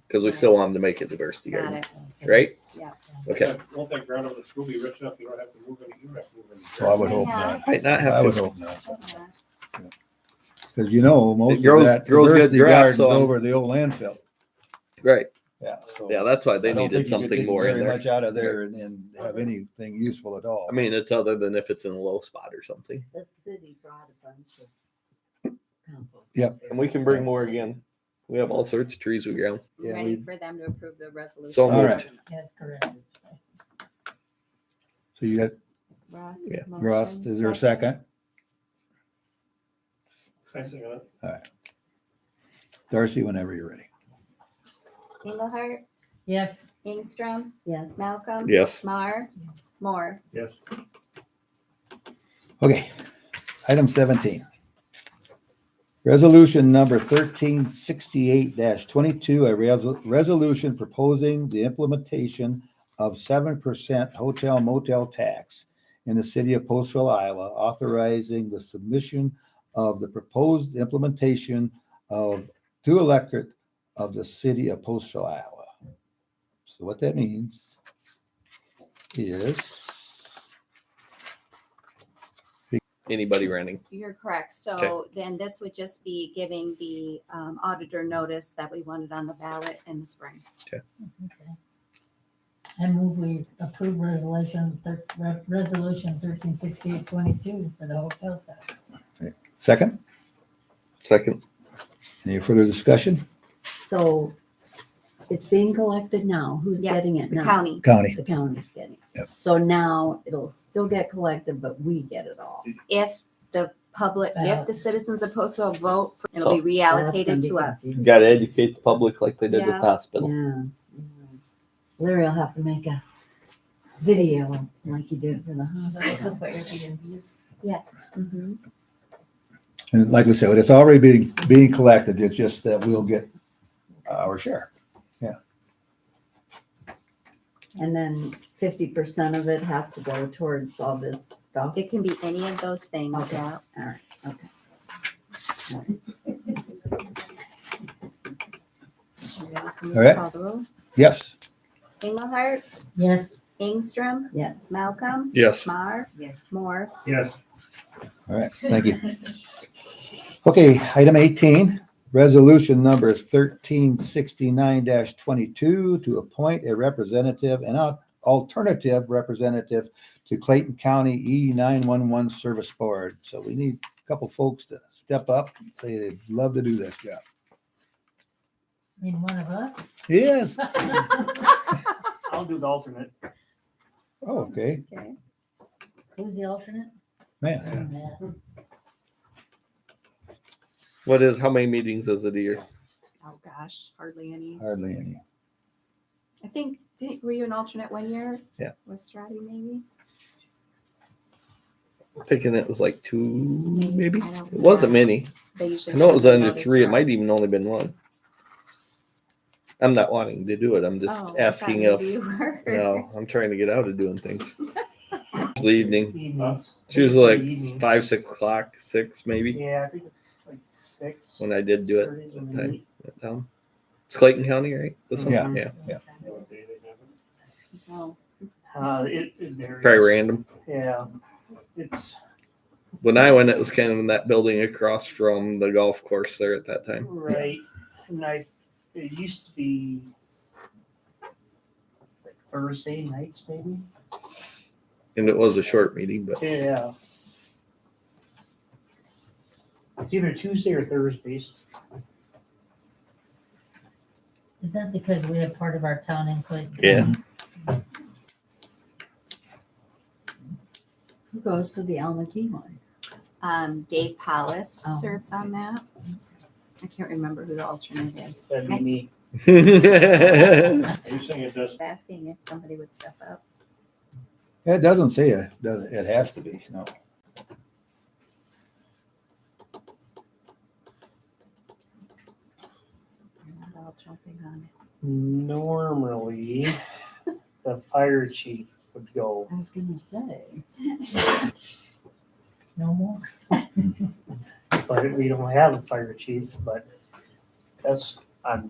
because we still want them to make it diversity Got garden, it. right? Yeah. Okay. Won't that ground over the school be rich enough? You don't have to move any. You don't have to move any. So I would hope Yeah. not. Might not I have would to. hope not. Yeah. Because most It grows- of that grows good diversity grass, garden's so I'm- over the old landfill. Right. Yeah. So Yeah, that's why they I don't think needed you could something get more in very there. much out of there and have anything useful at all. I mean, it's other than if it's in a low spot or something. The city brought a bunch of compost. Yep. And we can bring more again. We have all sorts of trees we ground. You Yeah, ready we- for them to approve the resolution? So All right. That's correct. So you got Ross, Yeah. Ross, motion, is there a second? I second it. Darcy, whenever you're ready. Engelhardt, Yes. Ingstrom, Yes. Malcolm. Yes. Mar, Moore. Yes. Okay, item 17. Resolution number 1368-22, a resolution proposing the implementation of 7% hotel motel tax in the city of Postville, Iowa, authorizing the submission of the proposed implementation to electorate of the city of Postville, Iowa. So what that means is Anybody renting? You're correct. So Okay. then this would just be giving the auditor notice that we wanted on the ballot in the spring. Okay. I move we approve resolution 1368-22 for the hotel tax. second. Second. Any further discussion? So it's being collected now. Who's Yeah, getting it The now? county. County. The county's getting it. Yep. So now it'll still get collected, but we get it all. If the public, if the citizens of Postville vote, it'll So- be reallocated to us. Got to educate the public like they did with Yeah. the hospital. Yeah. Larry will have to make a video like he did for the hospital. Also for Airbnbs. Yes. Mhm. And like we said, it's already being collected. It's just that we'll get our share. And then 50% of it has to go towards all this stuff. It can be any of those things, Okay. yeah. All right, okay. All right. Call the roll. Yes. Engelhardt, Yes, Ingstrom, Yes. Malcolm, Yes. Mar, Yes. Moore. Yes. All right, thank you. Okay, item 18, resolution number 1369-22 to appoint a representative and alternative representative to Clayton County E911 Service Board. So we need a couple folks to step up and say they'd love to do this job. I mean, one of us. Yes. I'll do the alternate. Oh, okay, Okay. Who's the alternate? man. Matt. How many meetings is it a year? Oh, gosh, hardly any. Hardly any. I think, were you an alternate 1 year? Yeah. Was Strati maybe? Thinking it was like 2, maybe. I don't- It wasn't yeah. many. They usually I know it was send under notice 3. It for might even only been 1. I'm not wanting to do it. I'm just Oh, I thought asking maybe if. you were. No, I'm trying to get out of doing things. The evening. Evenings. It's usually Evenings. like 5, 6 o'clock, 6 maybe. Yeah, I think it's like 6. When I did do it 6:30 when that we time. meet. That time. It's Clayton County, right? This one? Yeah. Yeah. Yeah. Oh, It varies. Probably random. Yeah, it's When I went, it was kind of in that building across from the golf course there at that time. right. And it used to be like Thursday nights, maybe. And it was a short meeting, but Yeah. It's either Tuesday or Thursdays. Is that because we have part of our town in Clayton? yeah. Who goes to the Almaty one? Dave Hollis Oh, serves on that. I can't remember who the alternate is. That'd be me. Are you saying it does? Asking if somebody would step up. It doesn't say it, does it? It has to be, no. They're not all jumping on it. Normally, the fire chief would go. I was gonna say. No more? But we don't have a fire chief, but that's on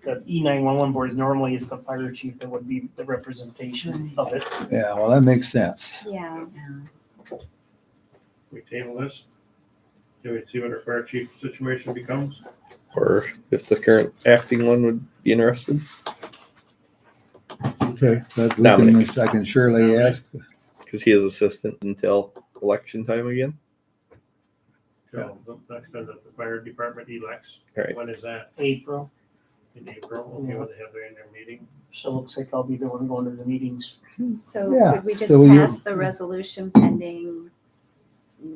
the E911 board. Normally it's the fire chief that would be the representation of it. Yeah, well, that makes sense. Yeah. We table this? Do we see what our fire chief situation becomes? Or if the current acting one would be interested. Okay, but we Dominic. can, I can surely ask. Because he is assistant until election time again. So that's because the fire department elects. Right. When is that? April, In April? Okay, when they have their annual meeting? so it looks like I'll be the one going to the meetings. So Yeah, could we just so you- pass the resolution pending,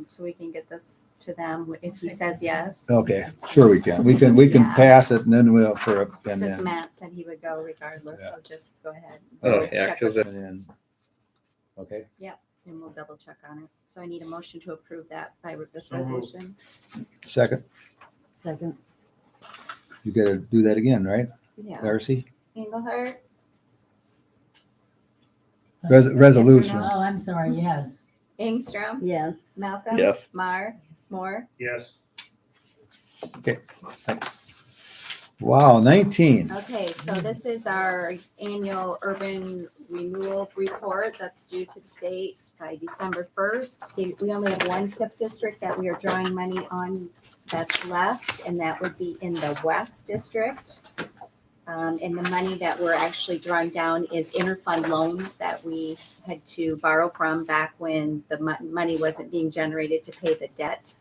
so we can get this to them if he says yes? Okay, sure we can. We can Yeah. pass it and then we'll for, and Since then, Matt said he would go regardless, so just go ahead. Oh, Check yeah, with because and then, okay, And we'll double check on it. So I need a motion to approve that by this So moved. resolution. second, Second. you gotta do that again, right, Yeah. Darcy? Engelhardt, Resolution. Oh, I'm sorry, yes. Ingstrom, Yes. Malcolm. Yes. Mar, Moore. Yes. Okay, thanks. Wow, 19. Okay, so this is our annual urban renewal report that's due to the state by December 1st. We only have one TIP district that we are drawing money on that's left, and that would be in the West District. And the money that we're actually drawing down is interfund loans that we had to borrow from back when the money wasn't being generated to pay the debt.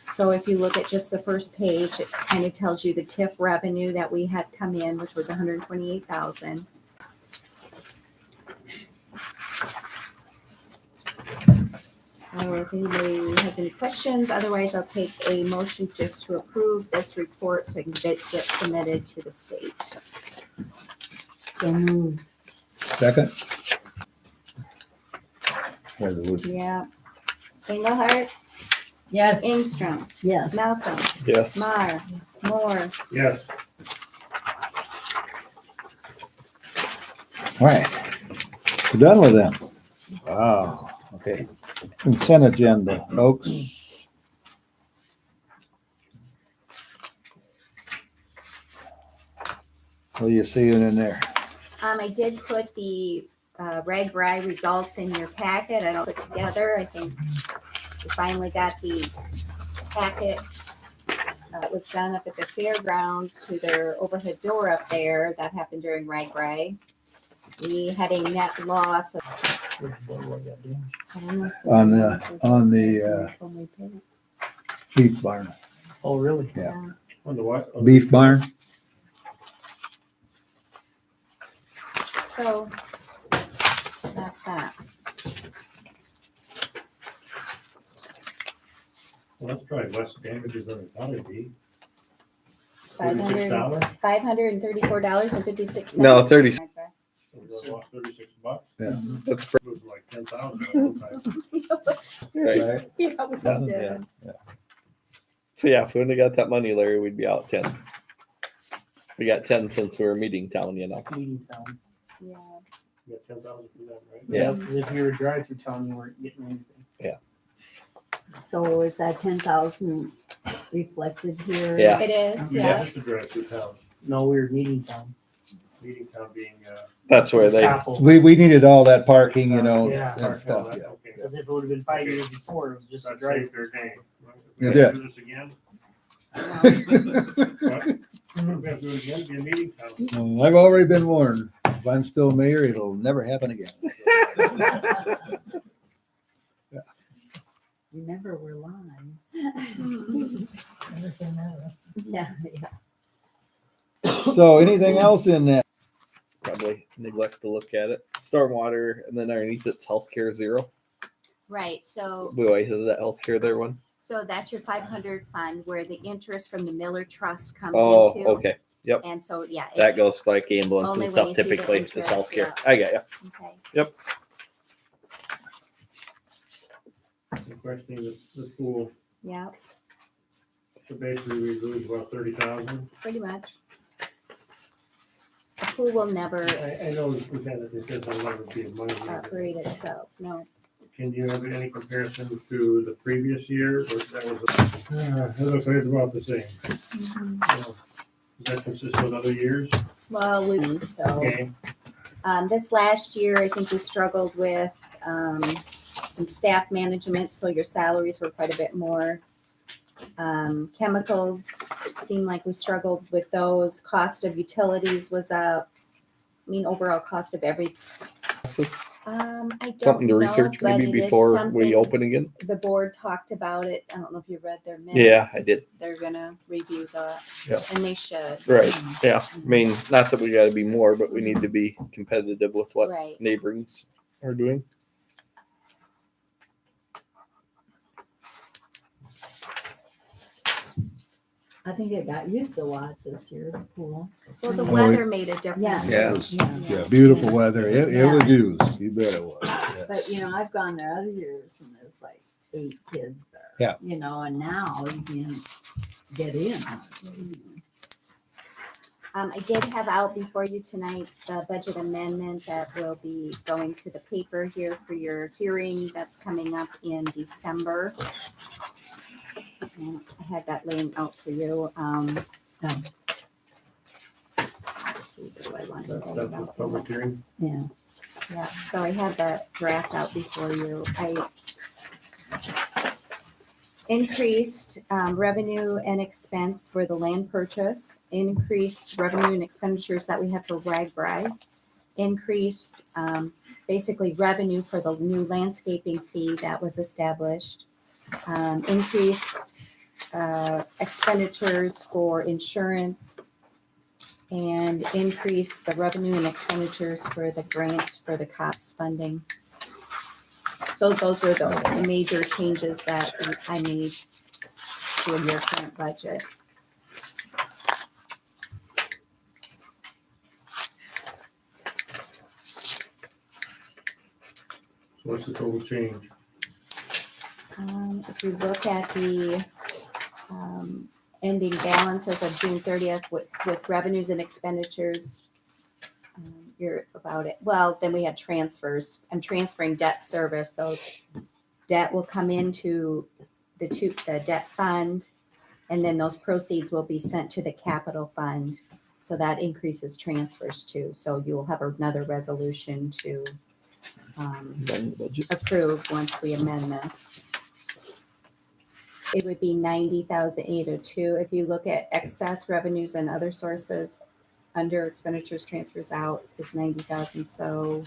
So if you look at just the first page, it kind of tells you the TIF revenue that we had come in, which was 128,000. So if anybody has any questions, otherwise I'll take a motion just to approve this report so it can get submitted to the state. So moved. Second? Resolution. Yeah. Engelhardt, Yes. Ingstrom, Yes. Malcolm, Yes. Mar, Moore. Yes. All right. We're done with them. Wow. Okay. Consent agenda, folks. What are you seeing in there? I did put the Reg Bri results in your packet. I don't put together. I think we finally got the packet. It was done up at the fairgrounds to their overhead door up there. That happened during Reg Bri. We had a net loss of. On the beef barn. Oh, really? Yeah. On the what? Beef barn? So that's that. Well, that's probably less damages than it ought to be. $534.56. No, 30. $36. Yeah. That's It was like 10,000. right. Yeah, we Yeah, did. yeah. So yeah, if we wouldn't have got that money, Larry, we'd be out 10. We got 10 since we were meeting town, you know. Meeting town. Yeah. You got 10,000 for that, right? Yeah. Because if you were drive through town, you weren't getting anything. So is that 10,000 reflected here? Yeah. It is, Yeah, yeah. just to drive through town. No, we were meeting town. Meeting town being, That's where they. Chapel. We needed all that parking, you know, Yeah. and stuff, yeah. okay. Because if it would have been 5 years before, it was just a That's drive. saved their day. It We did. have to do this again? What? We have to do it again, be a meeting town. Well, I've already been warned. If I'm still mayor, it'll never happen again. You never were lying. Everything else. Yeah. So anything else in that? Probably neglect to look at it. Stormwater, and then underneath it's healthcare zero. Right, so Boy, is that healthcare there one? that's your 500 fund where the interest from the Miller Trust comes Oh, into. okay. Yep. And so, yeah. That goes like ambulance Only and when stuff you see the typically. It's interest, healthcare. yeah. I got you. Okay. The question is the pool, Yeah, so basically we lose about 30,000. pretty much. The pool will never I know we've had it, this doesn't never be a money. operate itself, no. Can you have any comparison to the previous year, or that was, it looks like it's about the same. Does that consist with other years? Well, so, Okay, this last year, I think we struggled with, some staff management, so your salaries were quite a bit more. Chemicals, it seemed like we struggled with those. Cost of utilities was up. I mean, overall cost of every, I don't Something to know, research but maybe it is before we something- open again. The board talked about it. I don't know if you read their minutes. Yeah, I did. They're gonna review that, Yeah. and they should. Right. Yeah. I mean, not that we got to be more, but we need to be competitive with what Right. neighborings are doing. I think it got used a lot this year, the pool. Well, the Oh, weather made a difference. Yeah. It was, Yeah. yeah, beautiful weather. It was used. You bet it was. Yeah. But, you know, I've gone there other years and there's like 8 kids there. Yeah. You know, and now you can't get in. I did have out before you tonight the budget amendment that will be going to the paper here for your hearing that's coming up in December. And I had that laying out for you. Let's see, what do I want to say that's the about public that? hearing. Yeah. Yeah, so I had that draft out before you. I increased revenue and expense for the land purchase, increased revenue and expenditures that we have for RAGBRAI, increased basically revenue for the new landscaping fee that was established, increased expenditures for insurance, and increased the revenue and expenditures for the grant for the COPS funding. So those were the major changes that I made to your current budget. So what's the total change? If you look at the ending balance as of June 30th with revenues and expenditures, you're about it. Well, then we had transfers. I'm transferring debt service, so debt will come into the debt fund, and then those proceeds will be sent to the capital fund. So that increases transfers too. So you'll have another resolution to approve once we amend this. It would be 90,802. If you look at excess revenues and other sources, under expenditures transfers out is 90,000. So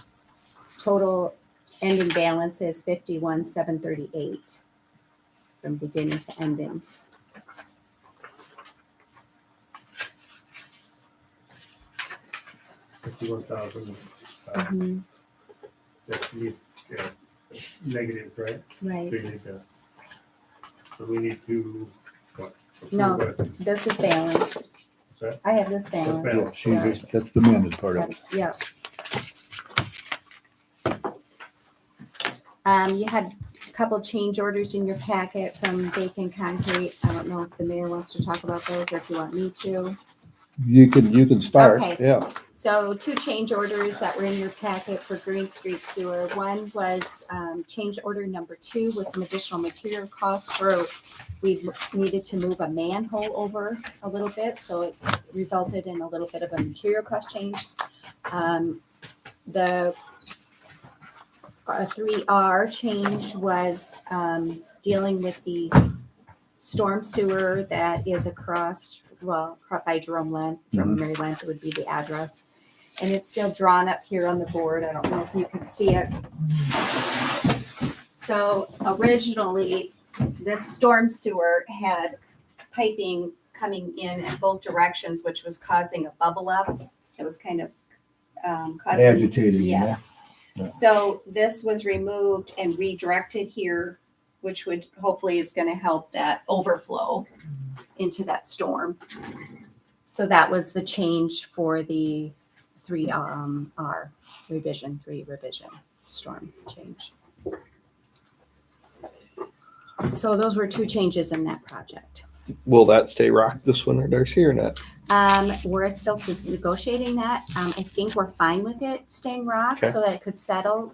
total ending balance is 51,738 from beginning to ending. $51,000. That's negative, right? Right. So we need to, what? No. approve it? This is balanced. Sorry? I have this balanced. Yeah, that's the amended part of it. That's, yeah. You had a couple change orders in your packet from Bacon Concrete. I don't know if the mayor wants to talk about those or if you want me to. You can start, Okay. yeah. So 2 change orders that were in your packet for Green Street Sewer. One was change order number 2 with some additional material costs for, we needed to move a manhole over a little bit, so it resulted in a little bit of a material cost change. The 3R change was dealing with the storm sewer that is across, well, by Jerome Mary Lent would be the address. And it's still drawn up here on the board. I don't know if you can see it. So originally, this storm sewer had piping coming in both directions, which was causing a bubble up. It was kind of causing Agitating, yeah. Yeah. So this was removed and redirected here, which would hopefully is going to help that overflow into that storm. So that was the change for the 3R revision storm change. So those were 2 changes in that project. Will that stay rock this winter, Darcy, or not? We're still just negotiating that. I think we're fine with it staying rock Okay. so that it could settle,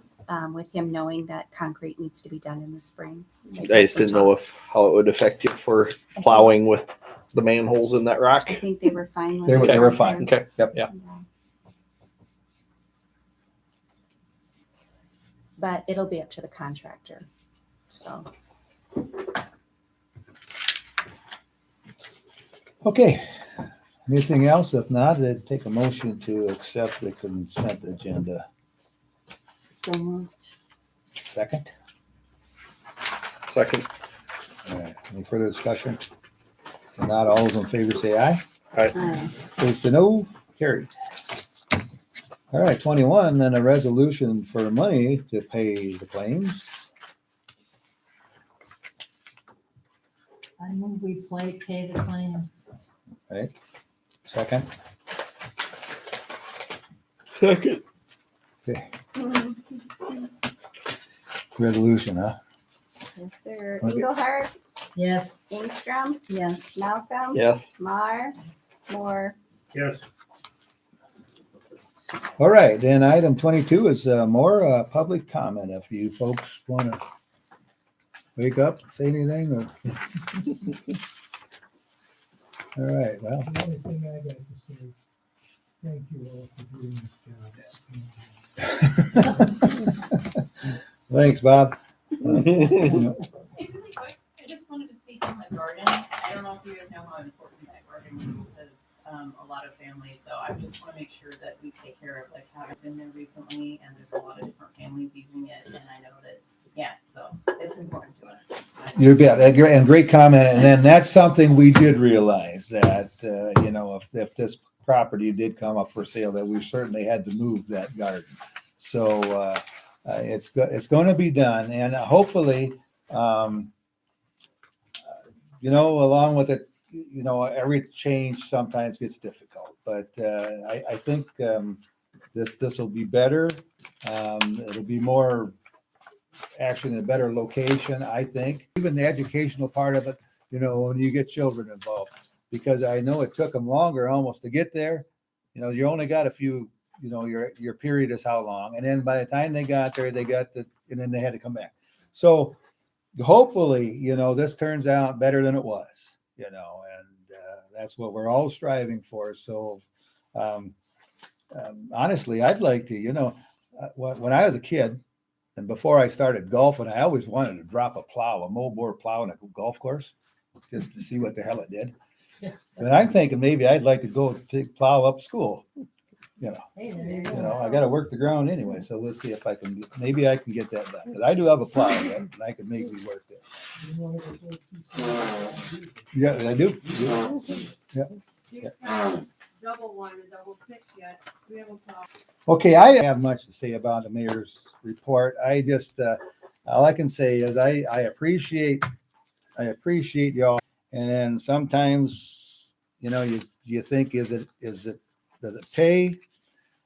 with him knowing that concrete needs to be done in the spring. I just didn't know how it would affect you for plowing with the manholes in that rock. I think they were fine with They it. were fine. Okay. Yep. Yeah. But it'll be up to the contractor, so. Okay. Anything else? If not, I'd take a motion to accept the consent agenda. So moved. Second? Second. All right. Any further discussion? If not, all those in favor say aye. Aye. Opposed say no. Carried. All right, 21, then a resolution for money to pay the claims. I move we pay the claim. Right? Second? Second. Okay. Resolution, huh? Yes, sir. Okay. Engelhardt, Yes. Ingstrom, Yes. Malcolm, Yes. Mar, Moore. Yes. All right, then item 22 is more public comment. If you folks want to wake up, say anything, or all right, well, The only thing I got to say, thank you all for doing this job. thanks, Bob. Hey, really quick, I just wanted to speak on the garden. I don't know if you guys know how important that garden is to a lot of families, so I just want to make sure that we take care of like having been there recently, and there's a lot of different families using it, and I know that, yeah, so it's important to us. You bet, and great comment. And then that's something we did realize that, if this property did come up for sale, that we certainly had to move that garden. So it's going to be done, and hopefully, along with it, every change sometimes gets difficult. But I think this will be better. It'll be more actually in a better location, I think. Even the educational part of it, you know, when you get children involved, because I know it took them longer almost to get there. You know, you only got a few, you know, your period is how long. And then by the time they got there, and then they had to come back. So hopefully, you know, this turns out better than it was, you know, and that's what we're all striving for. So honestly, I'd like to, you know, when I was a kid and before I started golfing, I always wanted to drop a moldboard plow in a golf course just to see what the hell it did. But I'm thinking maybe I'd like to go plow up school. You know, Hey, there you go. you know, I got to work the ground anyway. So we'll see if I can, maybe I can get that done. Because I do have a plow yet, and I could maybe work that. Yeah, I do. Yeah. Double one and double six yet. We have a problem. Okay, I don't have much to say about the mayor's report. I just, all I can say is I appreciate y'all. And then sometimes, you know, you think, does it pay?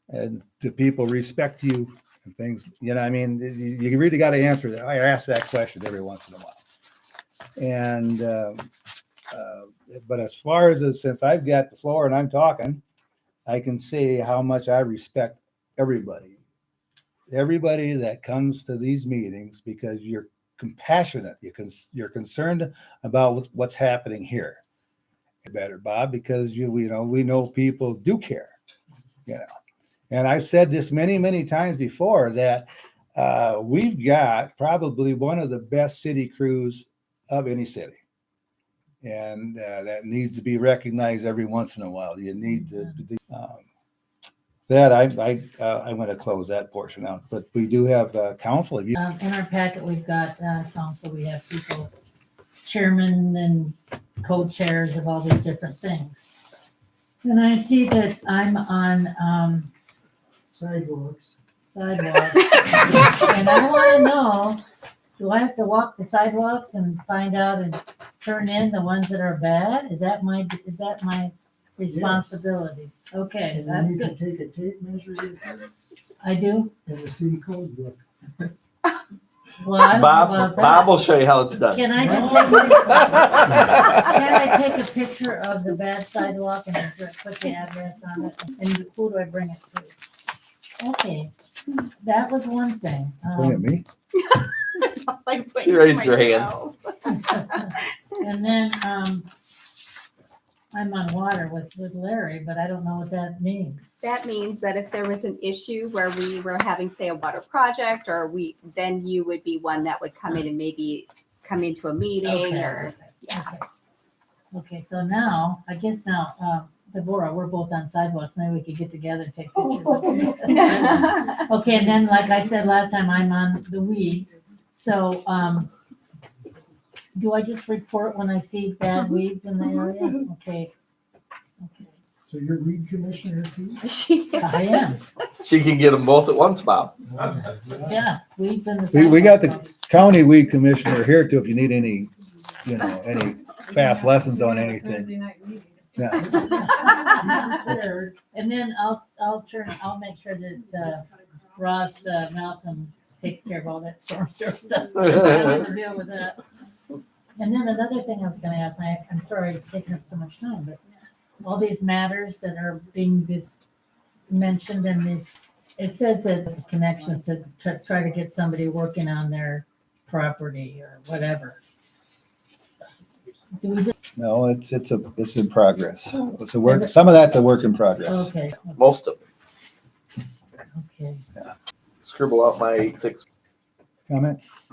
And do people respect you and things? You know, I mean, you really got to answer that. I ask that question every once in a while. And, but as far as since I've got the floor and I'm talking, I can say how much I respect everybody that comes to these meetings because you're compassionate. You're concerned about what's happening here. Better, Bob, because we know people do care, you know. And I've said this many, many times before that we've got probably one of the best city crews of any city. And that needs to be recognized every once in a while. You need to I'm going to close that portion out. But we do have council. In our packet, we've got some, so we have people, chairman and co-chairs of all these different things. And I see that I'm on Sidewalks. sidewalks. And I want to know, do I have to walk the sidewalks and find out and turn in the ones that are bad? Is that my responsibility? Okay, And that's you good. need to take a tape measure with you I do? in the city code book. Well, I don't know about Bob will that. show you how it's done. Can I just take a picture of the bad sidewalk and put the address on it? And who do I bring it to? Okay, that was one thing. Look at me. Like She putting it raised to her hand. myself. And then, I'm on water with Larry, but I don't know what that means. That means that if there was an issue where we were having, say, a water project, or then you would be one that would come in and maybe come into a meeting Okay. or, yeah. Okay, so now, I guess now, Deborah, we're both on sidewalks. Maybe we could get together and take pictures. Okay, and then, like I said last time, I'm on the weeds. So, do I just report when I see bad weeds in the area? Okay. Okay. So you're weed commissioner too? I am. She can get them both at once, Bob. Yeah, weeds in the. We got the county weed commissioner here too, if you need any fast lessons on anything. Yeah. And then I'll make sure that Ross Malcolm takes care of all that storm stuff. I don't have to deal with that. And then another thing I was gonna ask, I'm sorry for taking up so much time, but all these matters that are being mentioned in this, it says that the connections to try to get somebody working on their property or whatever. Do we just, No, it's in progress. It's a work. Some of that's a work in progress. okay, Most of them. okay. Scribble out my 8-6. Comments?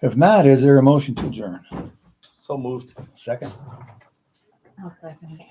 If not, is there a motion to adjourn? So moved. Second. I'll second it.